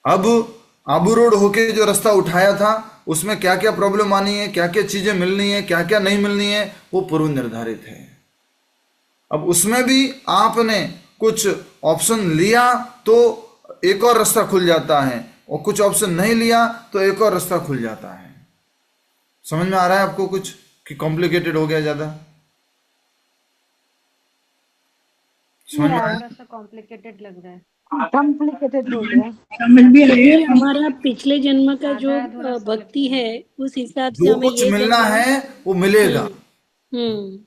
अब आबू रोड होके जो रास्ता उठाया था उसमें क्या क्या प्रॉब्लम आनी है, क्या क्या चीजें मिलनी है, क्या क्या नहीं मिलनी है, वो पूर्व निर्धारित है। अब उसमें भी आपने कुछ ऑप्शन लिया तो एक और रास्ता खुल जाता है, और कुछ ऑप्शन नहीं लिया तो एक और रास्ता खुल जाता है। समझ में आ रहा है आपको कुछ कि कॉम्प्लिकेटेड हो गया ज्यादा? समझ में आया? थोड़ा सा कॉम्प्लिकेटेड लग रहा है। कॉम्प्लिकेटेड हो गया। समझ भी आ ये गया। हमारा पिछले जन्म का जो थोड़ा सा भक्ति है उस हिसाब से जो हमें कुछ ये मिलना जन्म है वो मिलेगा, हम्म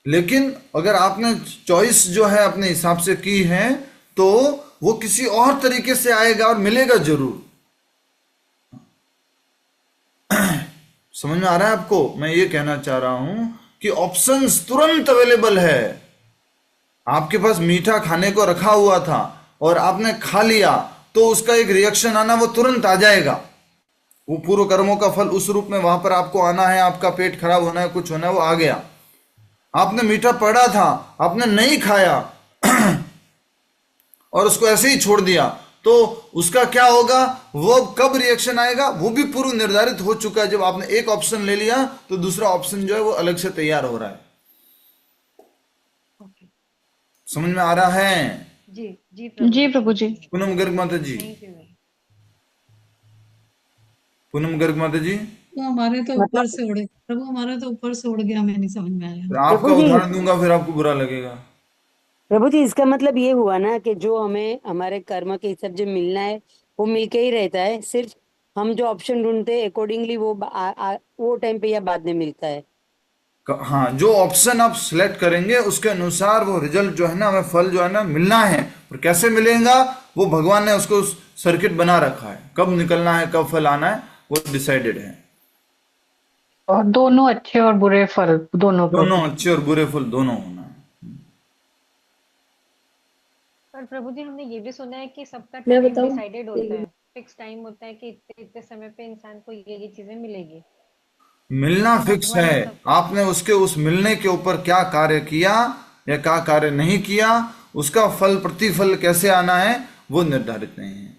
लेकिन अगर आपने चॉइस जो है अपने हिसाब से की है तो वो किसी और तरीके से आएगा और मिलेगा जरूर। समझ में आ रहा है आपको? मैं ये कहना चाह रहा हूं कि ऑप्शंस तुरंत अवेलेबल है। आपके पास मीठा खाने को रखा हुआ था और आपने खा लिया तो उसका एक रिएक्शन आना वो तुरंत आ जाएगा। वो पूर्व कर्मों का फल उस रूप में वहां पर आपको आना है, आपका पेट खराब होना है, कुछ होना है, वो आ गया। आपने मीठा पड़ा था, आपने नहीं खाया और उसको ऐसे ही छोड़ दिया, तो उसका क्या होगा, वो कब रिएक्शन आएगा वो भी पूर्व निर्धारित हो चुका है। जब आपने एक ऑप्शन ले लिया तो दूसरा ऑप्शन जो है वो अलग से तैयार हो रहा है। समझ में आ रहा है? जी जी जी प्रभु जी। पूनम गर्ग माता जी, थैंक यू। पूनम गर्ग माता जी, तो हमारे तो ऊपर मतलब से उड़े प्रभु, हमारे तो ऊपर से उड़ गया, हमें नहीं समझ में आया। फिर प्रभु आपका जी, उदाहरण दूंगा फिर आपको बुरा लगेगा। प्रभु जी इसका मतलब ये हुआ ना कि जो हमें हमारे कर्म के हिसाब से मिलना है वो मिलके ही रहता है, सिर्फ हम जो ऑप्शन ढूंढते हैं अकॉर्डिंगली वो वो टाइम पे या बाद में मिलता है। हाँ, जो ऑप्शन आप सिलेक्ट करेंगे उसके अनुसार वो रिजल्ट जो है ना, हमें फल जो है ना मिलना है। और कैसे मिलेगा वो भगवान ने उसको सर्किट बना रखा है, कब निकलना है कब फल आना है वो डिसाइडेड है। और दोनों अच्छे और बुरे फल दोनों दोनों प्रभु। अच्छे और बुरे फल दोनों होना है। पर प्रभु जी हमने ये भी सुना है कि सबका मैं टाइम बताऊं डिसाइडेड होता एक है, फिक्स टाइम होता है कि इतने इतने समय पे इंसान को ये चीजें मिलेगी। मिलना तो फिक्स भगवान है, ने सब कुछ। आपने उसके उस मिलने के ऊपर क्या कार्य किया या क्या कार्य नहीं किया, उसका फल प्रतिफल कैसे आना है वो निर्धारित नहीं है।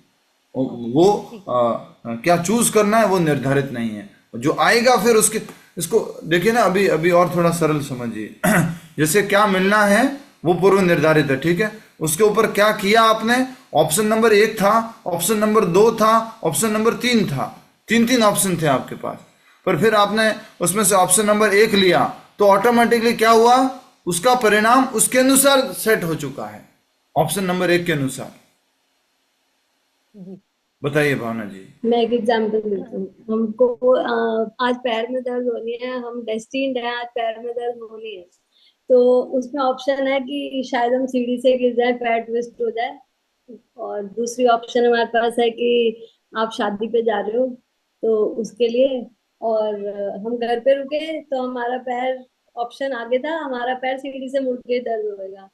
वो ठीक क्या चूज करना है वो निर्धारित नहीं है। जो आएगा फिर उसके, इसको देखिए ना, अभी अभी और थोड़ा सरल समझिए। जैसे क्या मिलना है वो पूर्व निर्धारित है, ठीक है। उसके ऊपर क्या किया आपने, ऑप्शन नंबर 1 था, ऑप्शन नंबर 2 था, ऑप्शन नंबर 3 था, तीन तीन ऑप्शन थे आपके पास। पर फिर आपने उसमें से ऑप्शन नंबर 1 लिया तो ऑटोमेटिकली क्या हुआ, उसका परिणाम उसके अनुसार सेट हो चुका है, ऑप्शन नंबर 1 के अनुसार। जी। बताइए भावना जी। मैं एक एग्जांपल देती हूँ। हमको आज पैर में दर्द होनी है, हम डेस्टिन्ड है आज पैर में दर्द होनी है, तो उसमें ऑप्शन है कि शायद हम सीढ़ी से गिर जाए, पैर ट्विस्ट हो जाए। और दूसरी ऑप्शन हमारे पास है कि आप शादी पे जा रहे हो तो उसके लिए, और हम घर पे रुके तो हमारा पैर, ऑप्शन आगे था हमारा पैर सीढ़ी से मुड़ के दर्द होएगा।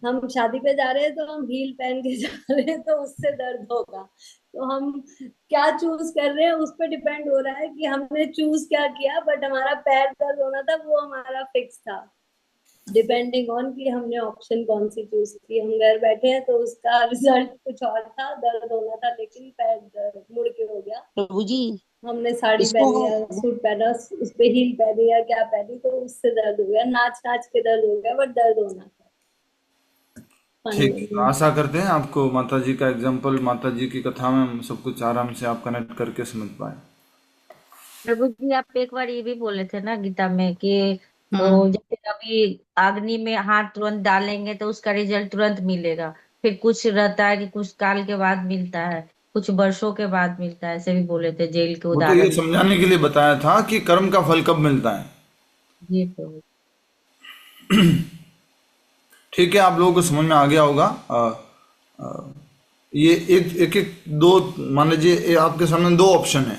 हम शादी पे जा रहे हैं तो हम हील पहन के जा रहे हैं तो उससे दर्द होगा। तो हम क्या चूज कर रहे हैं उस पर डिपेंड हो रहा है कि हमने चूज क्या किया, बट हमारा पैर दर्द होना था वो हमारा फिक्स था, डिपेंडिंग ऑन कि हमने ऑप्शन कौन सी चूज की। हम घर बैठे हैं तो उसका रिजल्ट कुछ और था, दर्द होना था लेकिन पैर दर्द मुड़ के हो गया। प्रभु जी हमने साड़ी इसको पहनी या हम सूट पहना, उस पे हील पहनी या क्या पहनी तो उससे दर्द हो गया, नाच नाच के दर्द हो गया, बट दर्द होना था ठीक है, तो फाइनली। आशा करते हैं आपको माता जी का एग्जाम्पल, माता जी की कथा में हम सब कुछ आराम से आप कनेक्ट करके समझ पाए। प्रभु जी आप एक बार ये भी बोले थे ना गीता में कि हाँ वो जैसे अभी अग्नि में हाथ तुरंत डालेंगे तो उसका रिजल्ट तुरंत मिलेगा, फिर कुछ रहता है कि कुछ काल के बाद मिलता है, कुछ वर्षों के बाद मिलता है, ऐसे भी बोले थे जेल के वो तो ये उदाहरण। समझाने के लिए बताया था कि कर्म का फल कब मिलता है। जी प्रभु। ठीक है, आप लोगों को समझ में आ गया होगा। ये एक दो, मान लीजिए ये आपके सामने 2 ऑप्शन है,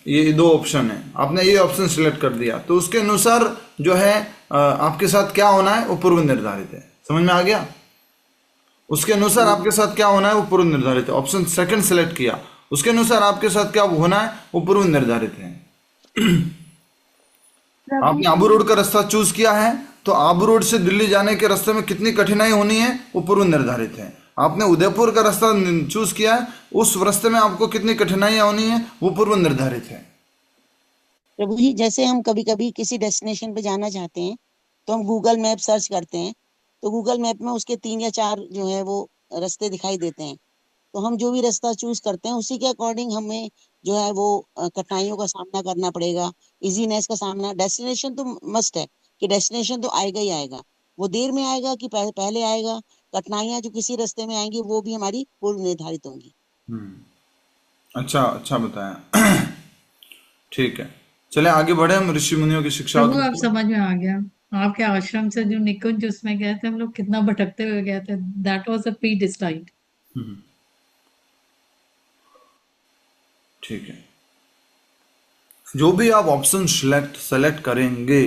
ये 2 ऑप्शन है, आपने ये ऑप्शन सिलेक्ट कर दिया तो उसके अनुसार जो है आपके साथ क्या होना है वो पूर्व निर्धारित है। समझ में आ गया? उसके अनुसार आपके साथ क्या होना है वो पूर्व निर्धारित है। ऑप्शन सेकंड सिलेक्ट किया, उसके अनुसार आपके साथ क्या होना है वो पूर्व निर्धारित है। आपने आबू रोड का रास्ता चूज किया है तो आबू रोड से दिल्ली जाने के रास्ते में कितनी कठिनाई होनी है वो पूर्व निर्धारित है। आपने उदयपुर का रास्ता चूज किया है, उस रास्ते में आपको कितनी कठिनाइयां होनी है वो पूर्व निर्धारित है। प्रभु जी जैसे हम कभी कभी किसी डेस्टिनेशन पे जाना चाहते हैं तो हम गूगल मैप सर्च करते हैं, तो गूगल मैप में उसके 3 या 4 जो है वो रास्ते दिखाई देते हैं, तो हम जो भी रास्ता चूज करते हैं उसी के अकॉर्डिंग हमें जो है वो कठिनाइयों का सामना करना पड़ेगा, इजीनेस का सामना। डेस्टिनेशन तो मस्ट है कि डेस्टिनेशन तो आएगा ही आएगा, वो देर में आएगा कि पहले आएगा, कठिनाइयां जो किसी रास्ते में आएंगी वो भी हमारी पूर्व निर्धारित होंगी। अच्छा अच्छा बताया। ठीक है, चले आगे बढ़े हम ऋषि मुनियों की शिक्षा। प्रभु आप समझ में आ गया, आपके आश्रम से जो निकुंज उसमें गए थे हम लोग, कितना भटकते हुए गए थे। That was a pre decide. ठीक है, जो भी आप ऑप्शन सेलेक्ट करेंगे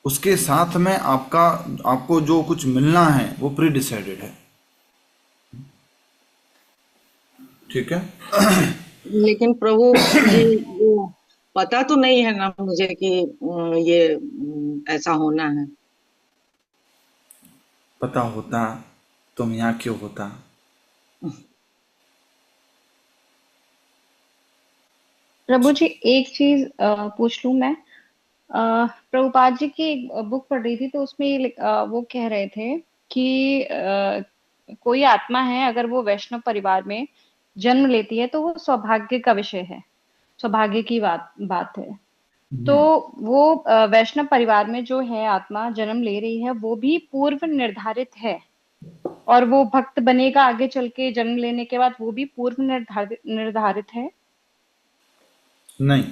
उसके साथ में आपको जो कुछ मिलना है वो प्री डिसाइडेड है। ठीक है। लेकिन प्रभु जी वो पता तो नहीं है ना मुझे कि ये ऐसा होना है। पता होता तुम यहाँ क्यों होता। प्रभु जी एक चीज पूछ लूं मैं। प्रभुपाद जी की एक बुक पढ़ रही थी तो उसमें वो कह रहे थे कि कोई आत्मा है अगर वो वैष्णव परिवार में जन्म लेती है तो वो सौभाग्य का विषय है, सौभाग्य की बात है। तो वो वैष्णव परिवार में जो है आत्मा जन्म ले रही है वो भी पूर्व निर्धारित है, और वो भक्त बनेगा आगे चल के जन्म लेने के बाद, वो भी पूर्व निर्धारित है। नहीं,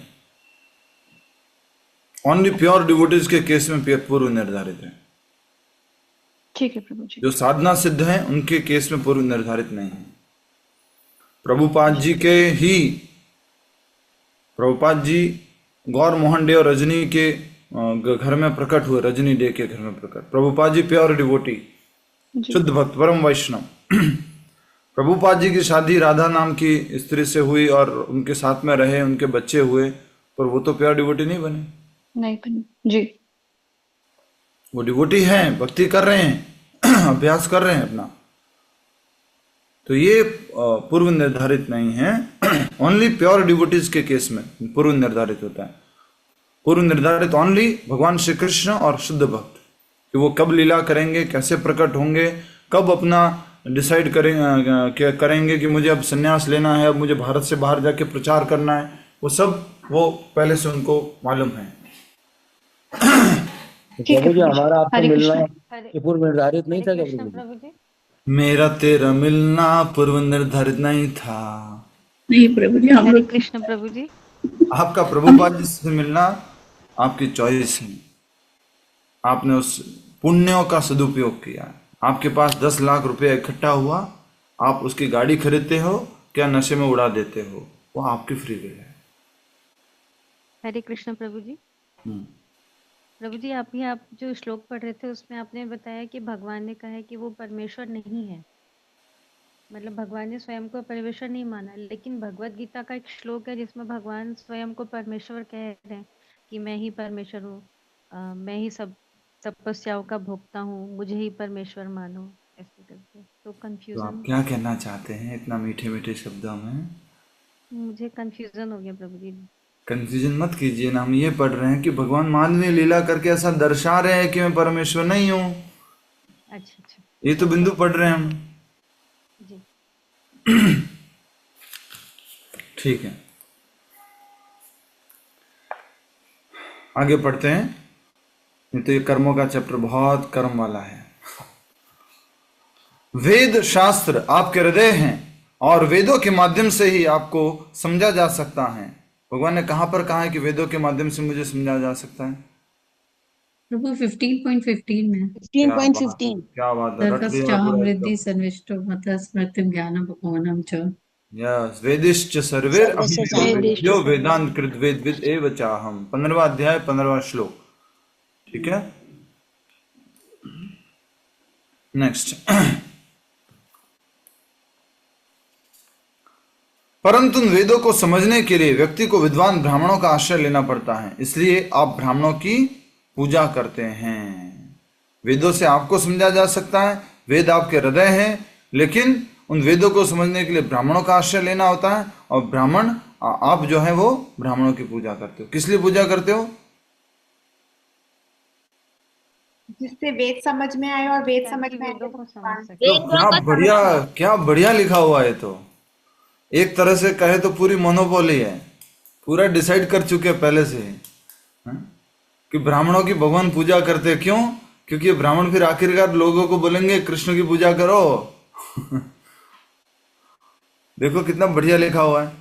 ओनली प्योर डिवोटीज के केस में पूर्व निर्धारित है। ठीक है प्रभु जी। जो साधना सिद्ध है उनके केस में पूर्व निर्धारित नहीं है। प्रभुपाद जी गौर मोहन डे और रजनी के घर में प्रकट हुए, रजनी डे के घर में प्रकट। प्रभुपाद जी प्योर डिवोटी, शुद्ध भक्त, परम वैष्णव। प्रभुपाद जी की शादी राधा नाम की स्त्री से हुई और उनके साथ में रहे, उनके बच्चे हुए, पर वो तो प्योर डिवोटी नहीं बने। नहीं बने जी। वो डिवोटी हैं, भक्ति कर रहे हैं, अभ्यास कर रहे हैं अपना, तो ये पूर्व निर्धारित नहीं है। ओनली प्योर डिवोटीज के केस में पूर्व निर्धारित होता है। पूर्व निर्धारित ओनली भगवान श्री कृष्ण और शुद्ध भक्त, कि वो कब लीला करेंगे, कैसे प्रकट होंगे, कब अपना डिसाइड करेंगे कि मुझे अब संन्यास लेना है, अब मुझे भारत से बाहर जाके प्रचार करना है, वो सब वो पहले से उनको मालूम है। प्रभु जी हमारा आपसे मिलना ये पूर्व निर्धारित नहीं था क्या प्रभु जी? मेरा तेरा मिलना पूर्व निर्धारित नहीं था। नहीं प्रभु जी, हम लोग कृष्ण प्रभु जी। आपका प्रभुपाद जी से मिलना आपकी चॉइस है, आपने उस पुण्यों का सदुपयोग किया। आपके पास 10 लाख रुपए इकट्ठा हुआ, आप उसकी गाड़ी खरीदते हो क्या नशे में उड़ा देते हो, वो आपकी फ्री विल है। हरे कृष्ण प्रभु जी। प्रभु जी, आप जो श्लोक पढ़ रहे थे उसमें आपने बताया कि भगवान ने कहा है कि वो परमेश्वर नहीं है, मतलब भगवान ने स्वयं को परमेश्वर नहीं माना, लेकिन भगवत गीता का एक श्लोक है जिसमें भगवान स्वयं को परमेश्वर कह रहे हैं कि मैं ही परमेश्वर हूँ, मैं ही सब तपस्याओं का भोक्ता हूँ, मुझे ही परमेश्वर मानो, ऐसे करके। तो कंफ्यूजन, तो आप क्या कहना चाहते हैं इतना मीठे मीठे शब्दों में? मुझे कंफ्यूजन हो गया प्रभु जी। कंफ्यूजन मत कीजिए ना, हम ये पढ़ रहे हैं कि भगवान मानवीय लीला करके ऐसा दर्शा रहे हैं कि मैं परमेश्वर नहीं हूँ। अच्छा, ये तो बिंदु पढ़ रहे हैं हम जी। ठीक है, आगे पढ़ते हैं। नहीं तो ये कर्मों का चैप्टर बहुत कर्म वाला है। वेद शास्त्र आपके हृदय हैं और वेदों के माध्यम से ही आपको समझा जा सकता है। भगवान ने कहां पर कहा है कि वेदों के माध्यम से मुझे समझा जा सकता है? प्रभु 15.15 में 15.15 क्या बात है, रट लिया सर्वश्चाहम पूरा वृद्धि एकदम। सर्विष्टो मतलब स्मृतिम ज्ञानम भगवानम च। यस, वेदिश्च सर्वेर सर्वस्य अभिवेद्यो वेदांत कृत वेद विद एव चाहम। 15वां अध्याय 15वां श्लोक। ठीक है, नेक्स्ट। परंतु वेदों को समझने के लिए व्यक्ति को विद्वान ब्राह्मणों का आश्रय लेना पड़ता है, इसलिए आप ब्राह्मणों की पूजा करते हैं। वेदों से आपको समझा जा सकता है, वेद आपके हृदय हैं, लेकिन उन वेदों को समझने के लिए ब्राह्मणों का आश्रय लेना होता है। और ब्राह्मण, आप जो है वो ब्राह्मणों की पूजा करते हो। किस लिए पूजा करते हो? जिससे वेद समझ में आए, और वेद समझ में आए वेदों तो को भगवान समझ सके। तो क्या बढ़िया लिखा हुआ है। तो एक तरह से कहे तो पूरी मोनोपोली है, पूरा डिसाइड कर चुके हैं पहले से कि ब्राह्मणों की भगवान पूजा करते हैं। क्यों? क्योंकि ब्राह्मण फिर आखिरकार लोगों को बोलेंगे कृष्ण की पूजा करो। देखो कितना बढ़िया लिखा हुआ है।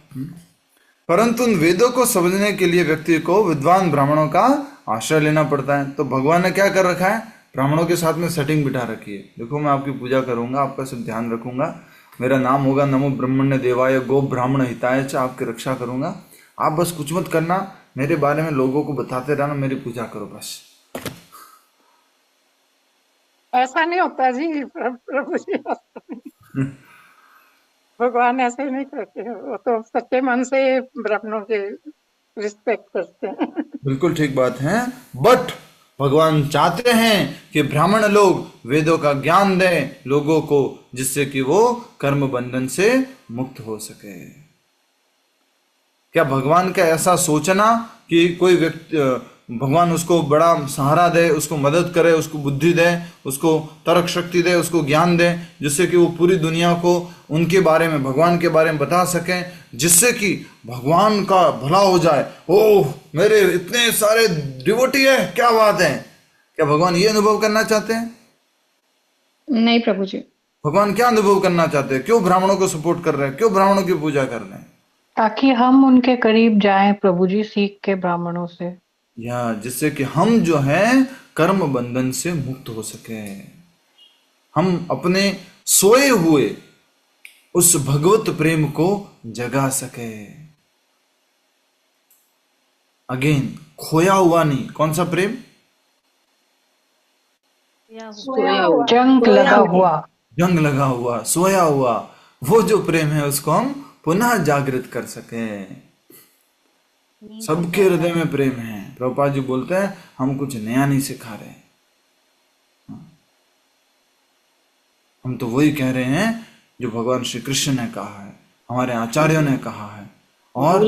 परंतु उन वेदों को समझने के लिए व्यक्ति को विद्वान ब्राह्मणों का आश्रय लेना पड़ता है। तो भगवान ने क्या कर रखा है? ब्राह्मणों के साथ में सेटिंग बिठा रखी है। देखो मैं आपकी पूजा करूंगा, आपका सब ध्यान रखूंगा, मेरा नाम होगा नमो ब्रह्मण्य देवाय गो ब्राह्मण हिताय च, आपकी रक्षा करूंगा। आप बस कुछ मत करना, मेरे बारे में लोगों को बताते रहना, मेरी पूजा करो बस। ऐसा नहीं होता जी प्रभु जी, भगवान ऐसे नहीं करते हैं। वो तो सच्चे मन से ब्राह्मणों के रिस्पेक्ट करते हैं। बिल्कुल ठीक बात है, बट भगवान चाहते हैं कि ब्राह्मण लोग वेदों का ज्ञान दें लोगों को, जिससे कि वो कर्म बंधन से मुक्त हो सके। क्या भगवान का ऐसा सोचना कि कोई व्यक्ति भगवान उसको बड़ा सहारा दे, उसको मदद करे, उसको बुद्धि दे, उसको तर्क शक्ति दे, उसको ज्ञान दे, जिससे कि वो पूरी दुनिया को उनके बारे में, भगवान के बारे में बता सके, जिससे कि भगवान का भला हो जाए। ओह, मेरे इतने सारे डिवोटी है, क्या बात है। क्या भगवान ये अनुभव करना चाहते हैं? नहीं प्रभु जी। भगवान क्या अनुभव करना चाहते हैं? क्यों ब्राह्मणों को सपोर्ट कर रहे हैं? क्यों ब्राह्मणों की पूजा कर रहे हैं? ताकि हम उनके करीब जाएं प्रभु जी, सीख के ब्राह्मणों से, या जिससे कि हम जो है कर्म बंधन से मुक्त हो सके, हम अपने सोए हुए उस भगवत प्रेम को जगा सके। अगेन, खोया हुआ नहीं। कौन सा प्रेम? जंग लगा हुआ, जंग लगा हुआ, सोया हुआ, वो जो प्रेम है उसको हम पुनः जागृत कर सके। सबके हृदय में प्रेम है। प्रभुपाद जी बोलते हैं हम कुछ नया नहीं सिखा रहे, हम तो वही कह रहे हैं जो भगवान श्री कृष्ण ने कहा है, हमारे आचार्यों ने कहा है, और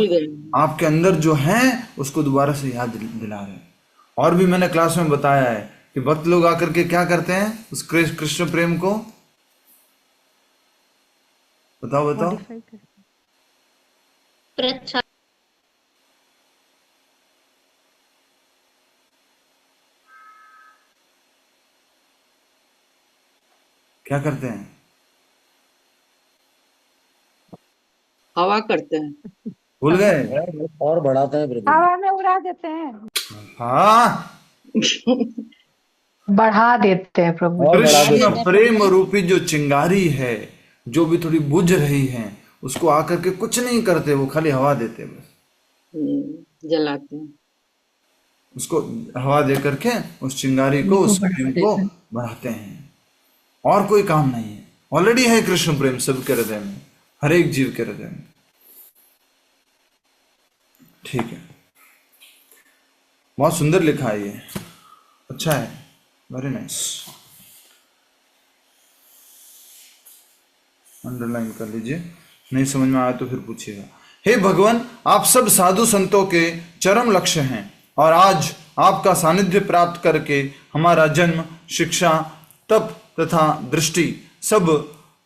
आपके अंदर जो है उसको दोबारा से याद दिला रहे हैं। और भी मैंने क्लास में बताया है कि भक्त लोग आकर के क्या करते हैं उस कृष्ण प्रेम को, बताओ बताओ। क्या करते हैं? हवा करते हैं। भूल गए? और बढ़ाते हैं प्रभु। हवा में उड़ा देते हैं। हाँ, बढ़ा देते हैं प्रभु। कृष्ण प्रेम रूपी जो चिंगारी है, जो भी थोड़ी बुझ रही है, उसको आकर के कुछ नहीं करते, वो खाली हवा देते, बस जलाते हैं उसको, हवा दे करके उस चिंगारी को, उस प्रेम को बढ़ाते हैं, और कोई काम नहीं है। ऑलरेडी है कृष्ण प्रेम सबके हृदय में, हर एक जीव के हृदय में। ठीक है, बहुत सुंदर लिखा है ये, अच्छा है, वेरी नाइस। अंडरलाइन कर लीजिए, नहीं समझ में आया तो फिर पूछिएगा। हे भगवान, आप सब साधु संतों के चरम लक्ष्य हैं, और आज आपका सानिध्य प्राप्त करके हमारा जन्म, शिक्षा, तप तथा दृष्टि सब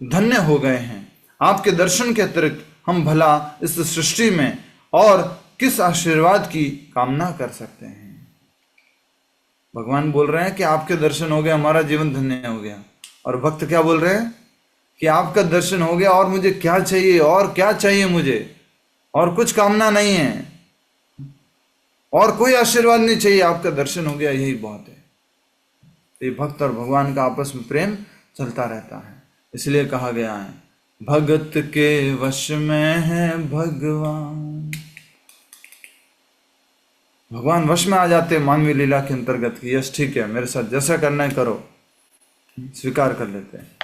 धन्य हो गए हैं। आपके दर्शन के अतिरिक्त हम भला इस सृष्टि में और किस आशीर्वाद की कामना कर सकते हैं। भगवान बोल रहे हैं कि आपके दर्शन हो गए, हमारा जीवन धन्य हो गया। और भक्त क्या बोल रहे हैं कि आपका दर्शन हो गया, और मुझे क्या चाहिए, और क्या चाहिए मुझे, और कुछ कामना नहीं है, और कोई आशीर्वाद नहीं चाहिए, आपका दर्शन हो गया, यही बहुत है। ये भक्त और भगवान का आपस में प्रेम चलता रहता है। इसलिए कहा गया है भगत के वश में है भगवान। भगवान वश में आ जाते हैं मानवीय लीला के अंतर्गत की, यस ठीक है, मेरे साथ जैसा करना है करो, स्वीकार कर लेते हैं।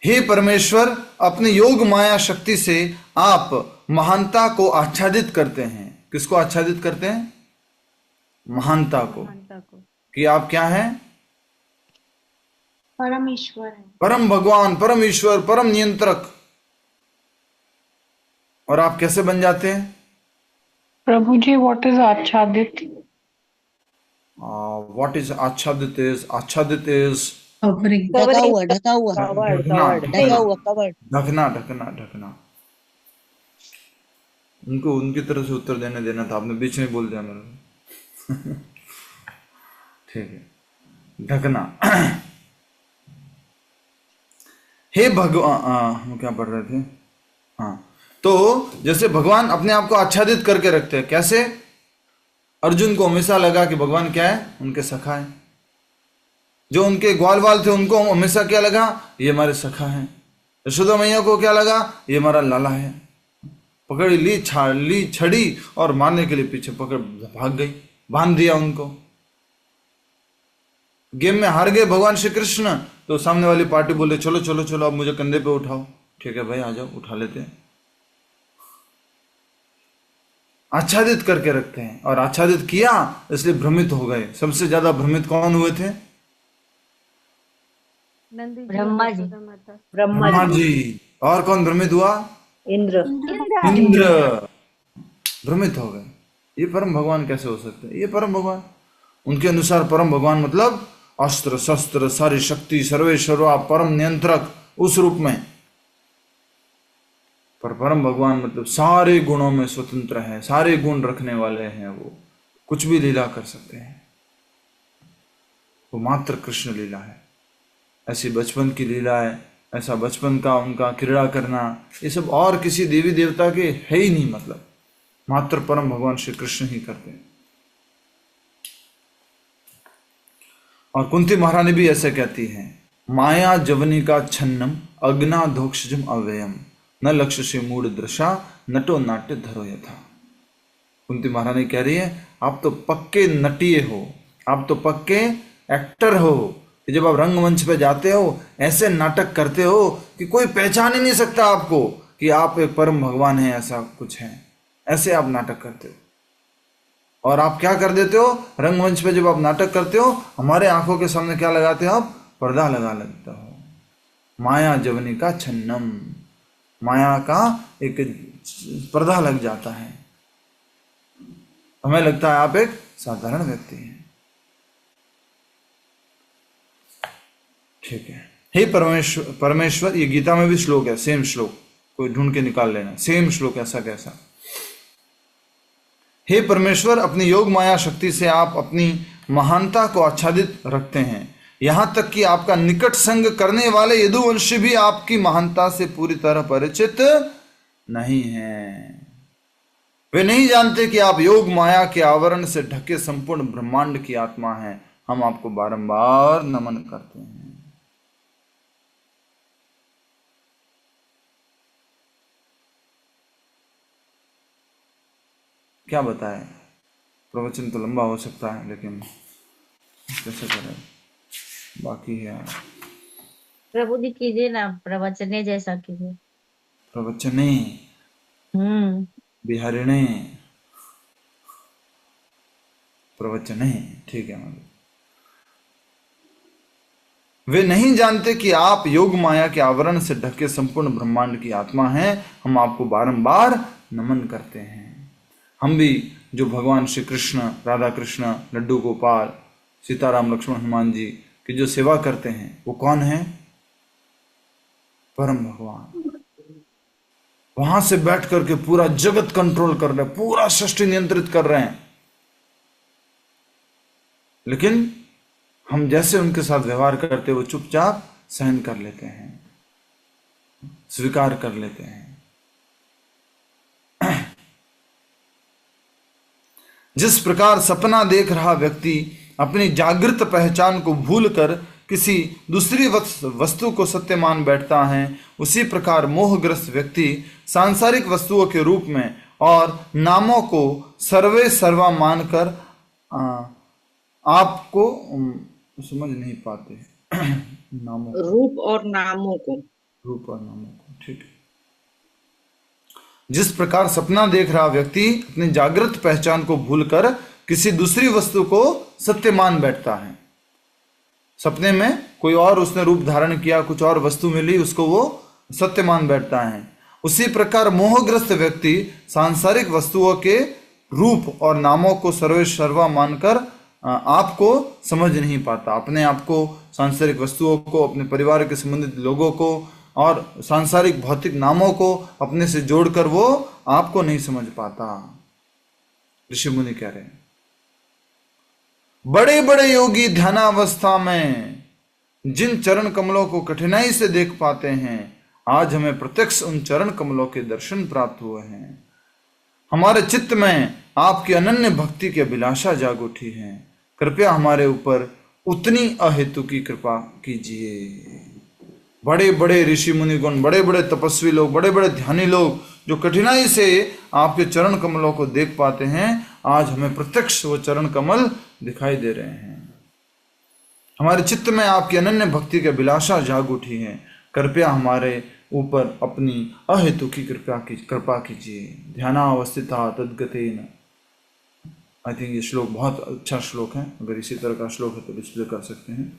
हे परमेश्वर, अपनी योग माया शक्ति से आप महानता को आच्छादित करते हैं। किसको आच्छादित करते हैं? महानता को, कि आप क्या हैं? परम ईश्वर है, परम भगवान, परम ईश्वर, परम नियंत्रक। और आप कैसे बन जाते हैं? प्रभु जी, व्हाट इज आच्छादित? व्हाट इज आच्छादित? आच्छादित इज ढका हुआ, ढका हुआ, ढका हुआ, कवर्ड, ढकना, ढकना, ढकना। उनको उनकी तरफ से उत्तर देना था, आपने बीच में बोल दिया मेरे। ठीक है, ढकना। हे भगवान, हम क्या पढ़ रहे थे? हाँ, तो जैसे भगवान अपने आप को आच्छादित करके रखते हैं, कैसे? अर्जुन को हमेशा लगा कि भगवान क्या है? उनके सखा है। जो उनके ग्वाल वाल थे उनको हमेशा क्या लगा? ये हमारे सखा हैं। यशोदा मैया को क्या लगा? ये हमारा लाला है। पकड़ ली छड़ी और मारने के लिए पीछे पकड़ भाग गई, बांध दिया उनको। गेम में हार गए भगवान श्री कृष्ण, तो सामने वाली पार्टी बोले चलो चलो चलो, अब मुझे कंधे पे उठाओ। ठीक है भाई, आ जाओ, उठा लेते हैं। आच्छादित करके रखते हैं, और आच्छादित किया इसलिए भ्रमित हो गए। सबसे ज्यादा भ्रमित कौन हुए थे? ब्रह्मा जी। ब्रह्मा जी। और कौन भ्रमित हुआ? इंद्र। भ्रमित हो गए, ये परम भगवान कैसे हो सकते हैं? ये परम भगवान, उनके अनुसार परम भगवान मतलब अस्त्र शस्त्र सारी शक्ति सर्वेश्वरा परम नियंत्रक उस रूप में। पर परम भगवान मतलब सारे गुणों में स्वतंत्र है, सारे गुण रखने वाले हैं, वो कुछ भी लीला कर सकते हैं, वो मात्र कृष्ण लीला है। ऐसी बचपन की लीला है, ऐसा बचपन का उनका क्रीड़ा करना, ये सब और किसी देवी देवता के है ही नहीं, मतलब मात्र परम भगवान श्री कृष्ण ही करते हैं। और कुंती महारानी भी ऐसे कहती है, माया जवनी का छन्नम अग्ना धोक्षजम अव्ययम न लक्ष्य से मूड दृशा नटो नाट्य धरो यथा। कुंती महारानी कह रही है, आप तो पक्के नटिए हो, आप तो पक्के एक्टर हो, कि जब आप रंगमंच पे जाते हो ऐसे नाटक करते हो कि कोई पहचान ही नहीं सकता आपको कि आप एक परम भगवान हैं, ऐसा कुछ है, ऐसे आप नाटक करते हो। और आप क्या कर देते हो, रंगमंच पे जब आप नाटक करते हो हमारे आंखों के सामने क्या लगाते हो आप, पर्दा लगा लेते हो। माया जवनी का छन्नम, माया का एक पर्दा लग जाता है, हमें लगता है आप एक साधारण व्यक्ति हैं। ठीक है, हे परमेश्वर, परमेश्वर, ये गीता में भी श्लोक है, सेम श्लोक, कोई ढूंढ के निकाल लेना, सेम श्लोक ऐसा कैसा। हे परमेश्वर, अपनी योग माया शक्ति से आप अपनी महानता को आच्छादित रखते हैं, यहां तक कि आपका निकट संग करने वाले यदुवंशी भी आपकी महानता से पूरी तरह परिचित नहीं हैं। वे नहीं जानते कि आप योग माया के आवरण से ढके संपूर्ण ब्रह्मांड की आत्मा हैं। हम आपको बारंबार नमन करते हैं। क्या बताएं, प्रवचन तो लंबा हो सकता है, लेकिन कैसे करें, बाकी है। प्रभु जी कीजिए ना, प्रवचने जैसा कीजिए। प्रवचने बिहारिणे प्रवचने, ठीक है। वे नहीं जानते कि आप योग माया के आवरण से ढके संपूर्ण ब्रह्मांड की आत्मा हैं। हम आपको बारंबार नमन करते हैं। हम भी जो भगवान श्री कृष्ण, राधा कृष्ण, लड्डू गोपाल, सीताराम लक्ष्मण हनुमान जी की जो सेवा करते हैं, वो कौन है? परम भगवान। वहां से बैठ करके पूरा जगत कंट्रोल कर रहे हैं, पूरा सृष्टि नियंत्रित कर रहे हैं। लेकिन हम जैसे उनके साथ व्यवहार करते, वो चुपचाप सहन कर लेते हैं, स्वीकार कर लेते हैं। जिस प्रकार सपना देख रहा व्यक्ति अपनी जागृत पहचान को भूलकर किसी दूसरी वस्तु को सत्य मान बैठता है, उसी प्रकार मोहग्रस्त व्यक्ति सांसारिक वस्तुओं के रूप में और नामों को सर्वे सर्वा मानकर आपको समझ नहीं पाते। नामों को, रूप और नामों को, ठीक है। जिस प्रकार सपना देख रहा व्यक्ति अपनी जागृत पहचान को भूलकर किसी दूसरी वस्तु को सत्य मान बैठता है। सपने में कोई और उसने रूप धारण किया, कुछ और वस्तु मिली, उसको वो सत्य मान बैठता है। उसी प्रकार मोहग्रस्त व्यक्ति सांसारिक वस्तुओं के रूप और नामों को सर्वे सर्वा मानकर आपको समझ नहीं पाता। अपने आप को, सांसारिक वस्तुओं को, अपने परिवार के संबंधित लोगों को और सांसारिक भौतिक नामों को अपने से जोड़कर वो आपको नहीं समझ पाता। ऋषि मुनि कह रहे हैं, बड़े बड़े योगी ध्यानावस्था में जिन चरण कमलों को कठिनाई से देख पाते हैं, आज हमें प्रत्यक्ष उन चरण कमलों के दर्शन प्राप्त हुए हैं। हमारे चित्त में आपकी अनन्य भक्ति की अभिलाषा जाग उठी है। कृपया हमारे ऊपर उतनी अहेतु की कृपा कीजिए। बड़े बड़े ऋषि मुनिगण, बड़े बड़े तपस्वी लोग, बड़े बड़े ध्यानी लोग जो कठिनाई से आपके चरण कमलों को देख पाते हैं, आज हमें प्रत्यक्ष वो चरण कमल दिखाई दे रहे हैं। हमारे चित्त में आपकी अनन्य भक्ति की अभिलाषा जाग उठी है। कृपया हमारे ऊपर अपनी अहेतु की कृपा कीजिए। ध्यानावस्थिता तद्गतेन। आई थिंक ये श्लोक बहुत अच्छा श्लोक है। अगर इसी तरह का श्लोक है तो डिस्प्ले कर सकते हैं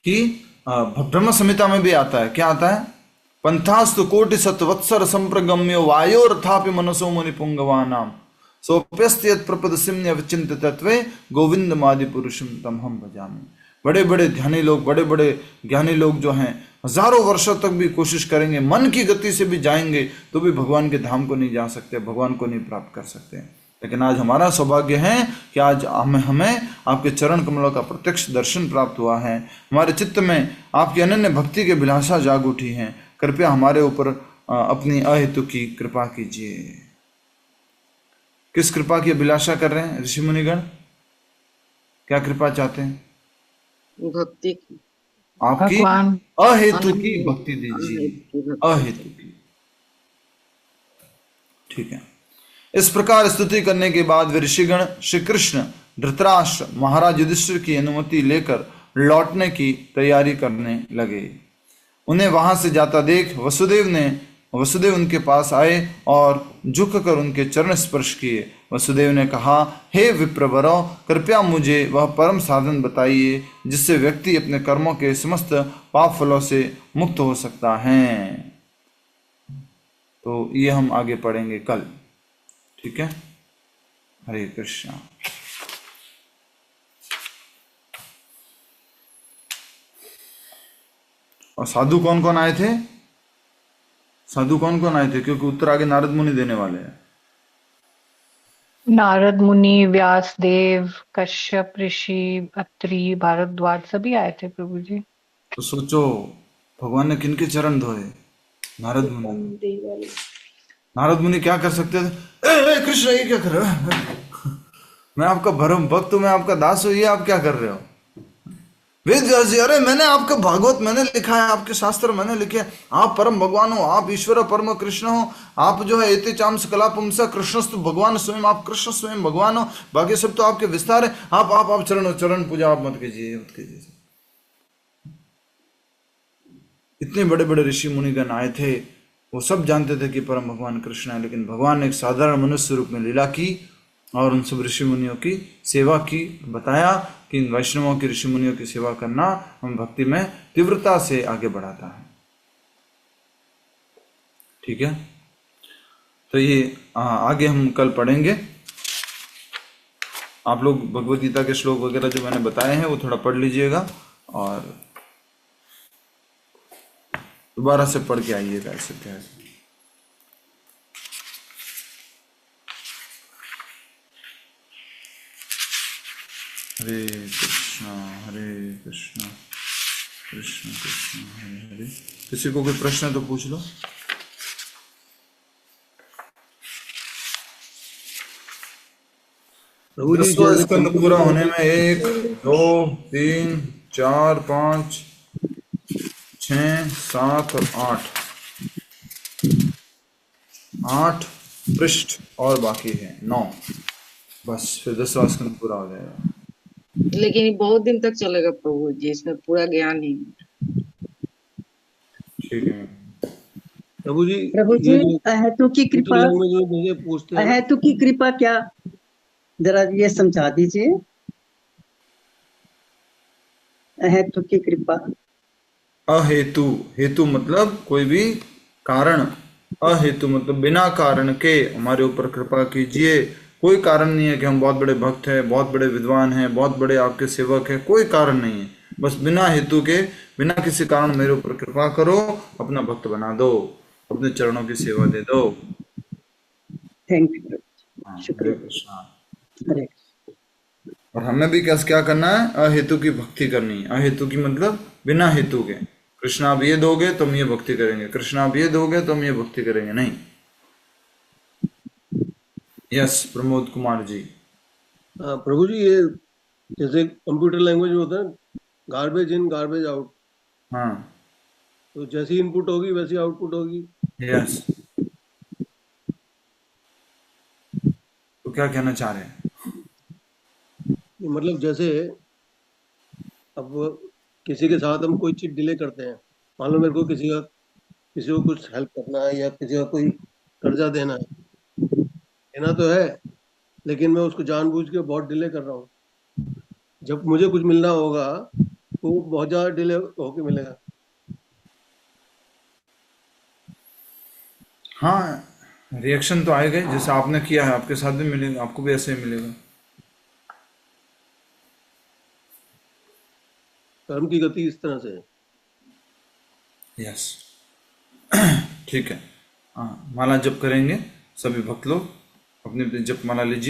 कि ब्रह्म संहिता में भी आता है। क्या आता है? पंथास्तु कोटि सत्वत्सर संप्रगम्यो वायोरथापि मनसो मुनि पुंगवानाम सोप्यस्ति यत् प्रपद सिम्न्य विचिन्त तत्वे गोविंद मादि पुरुषम तम हम भजामि। बड़े बड़े ध्यानी लोग, बड़े बड़े ज्ञानी लोग जो हैं हजारों वर्षों तक भी कोशिश करेंगे, मन की गति से भी जाएंगे तो भी भगवान के धाम को नहीं जा सकते, भगवान को नहीं प्राप्त कर सकते। लेकिन आज हमारा सौभाग्य है कि आज हमें आपके चरण कमलों का प्रत्यक्ष दर्शन प्राप्त हुआ है, हमारे चित्त में आपकी अनन्य भक्ति की अभिलाषा जाग उठी है। कृपया हमारे ऊपर अपनी अहेतु की कृपा कीजिए। किस कृपा की अभिलाषा कर रहे हैं ऋषि मुनिगण? क्या कृपा चाहते हैं? भक्ति की, आपकी अहेतु की भक्ति दीजिए, अहेतु की। ठीक है। इस प्रकार स्तुति करने के बाद वे ऋषिगण श्री कृष्ण धृतराष्ट्र महाराज युधिष्ठिर की अनुमति लेकर लौटने की तैयारी करने लगे। उन्हें वहां से जाता देख वसुदेव उनके पास आए और झुककर उनके चरण स्पर्श किए। वसुदेव ने कहा, हे विप्रवरो, कृपया मुझे वह परम साधन बताइए जिससे व्यक्ति अपने कर्मों के समस्त पाप फलों से मुक्त हो सकता है। तो ये हम आगे पढ़ेंगे कल। ठीक है। हरे कृष्णा। और साधु कौन कौन आए थे? साधु कौन कौन आए थे? क्योंकि उत्तर आगे नारद मुनि देने वाले हैं। नारद मुनि, व्यास देव, कश्यप ऋषि, अत्रि, भारद्वाज सभी आए थे प्रभु जी। तो सोचो भगवान ने किनके चरण धोए? नारद मुनि। नारद मुनि क्या कर सकते थे? ए कृष्ण, ये क्या कर रहे हो? मैं आपका भरम भक्त हूं, मैं आपका दास हूं, ये आप क्या कर रहे हो? वेद व्यास जी, अरे मैंने आपका भागवत मैंने लिखा है, आपके शास्त्र मैंने लिखे, आप परम भगवान हो, आप ईश्वर परम कृष्ण हो, आप जो है एते चाम सकला पुंसा कृष्णस्तु भगवान स्वयं, आप कृष्ण स्वयं भगवान हो, बाकी सब तो आपके विस्तार है। आप चरण पूजा आप मत कीजिए, मत कीजिए। इतने बड़े बड़े ऋषि मुनिगण आए थे, वो सब जानते थे कि परम भगवान कृष्ण है, लेकिन भगवान ने एक साधारण मनुष्य रूप में लीला की और उन सब ऋषि मुनियों की सेवा की। बताया कि इन वैष्णवों की, ऋषि मुनियों की सेवा करना हम भक्ति में तीव्रता से आगे बढ़ाता है। ठीक है। तो ये आगे हम कल पढ़ेंगे। आप लोग भगवद गीता के श्लोक वगैरह जो मैंने बताए हैं वो थोड़ा पढ़ लीजिएगा और दोबारा से पढ़ के आइएगा ऐसे क्या। हरे कृष्णा कृष्ण कृष्ण हरे हरे। किसी को कोई प्रश्न है तो पूछ लो। स्कंद पूरा होने में 1 2 3 4 5 6 7 और 8 पृष्ठ और बाकी है 9। बस फिर 10वां स्कंद पूरा हो जाएगा। लेकिन ये बहुत दिन तक चलेगा प्रभु जी, इसमें पूरा ज्ञान ही। ठीक है प्रभु जी, अहेतु की कृपा, अहेतु की कृपा क्या, जरा ये समझा दीजिए। अहेतु की कृपा, अहेतु, हेतु मतलब कोई भी कारण, अहेतु मतलब बिना कारण के हमारे ऊपर कृपा कीजिए। कोई कारण नहीं है कि हम बहुत बड़े भक्त हैं, बहुत बड़े विद्वान हैं, बहुत बड़े आपके सेवक हैं, कोई कारण नहीं है। बस बिना हेतु के, बिना किसी कारण मेरे ऊपर कृपा करो, अपना भक्त बना दो, अपने चरणों की सेवा दे दो। थैंक यू, हरे कृष्णा। और हमें भी क्या करना है? अहेतु की भक्ति करनी है। अहेतु की मतलब बिना हेतु के। कृष्णा आप ये दोगे तो हम ये भक्ति करेंगे, कृष्णा आप ये दोगे तो हम ये भक्ति करेंगे, नहीं। यस प्रमोद कुमार जी। प्रभु जी, ये जैसे कंप्यूटर लैंग्वेज में होता है गार्बेज इन गार्बेज आउट, हाँ, तो जैसी इनपुट होगी वैसी आउटपुट होगी। यस। तो क्या कहना चाह रहे हैं? मतलब जैसे अब किसी के साथ हम कोई चीज डिले करते हैं, मान लो मेरे को किसी को कुछ हेल्प करना है या किसी का कोई कर्जा देना है, देना तो है, लेकिन मैं उसको जानबूझ के बहुत डिले कर रहा हूँ। जब मुझे कुछ मिलना होगा तो बहुत ज्यादा डिले होके मिलेगा। हाँ, रिएक्शन तो आएगा ही, जैसे आपने किया है आपके साथ भी मिलेगा, आपको भी ऐसे ही मिलेगा। कर्म की गति इस तरह से है। यस। ठीक है। हाँ, माला जप करेंगे सभी भक्त लोग, अपनी अपनी जप माला लीजिए।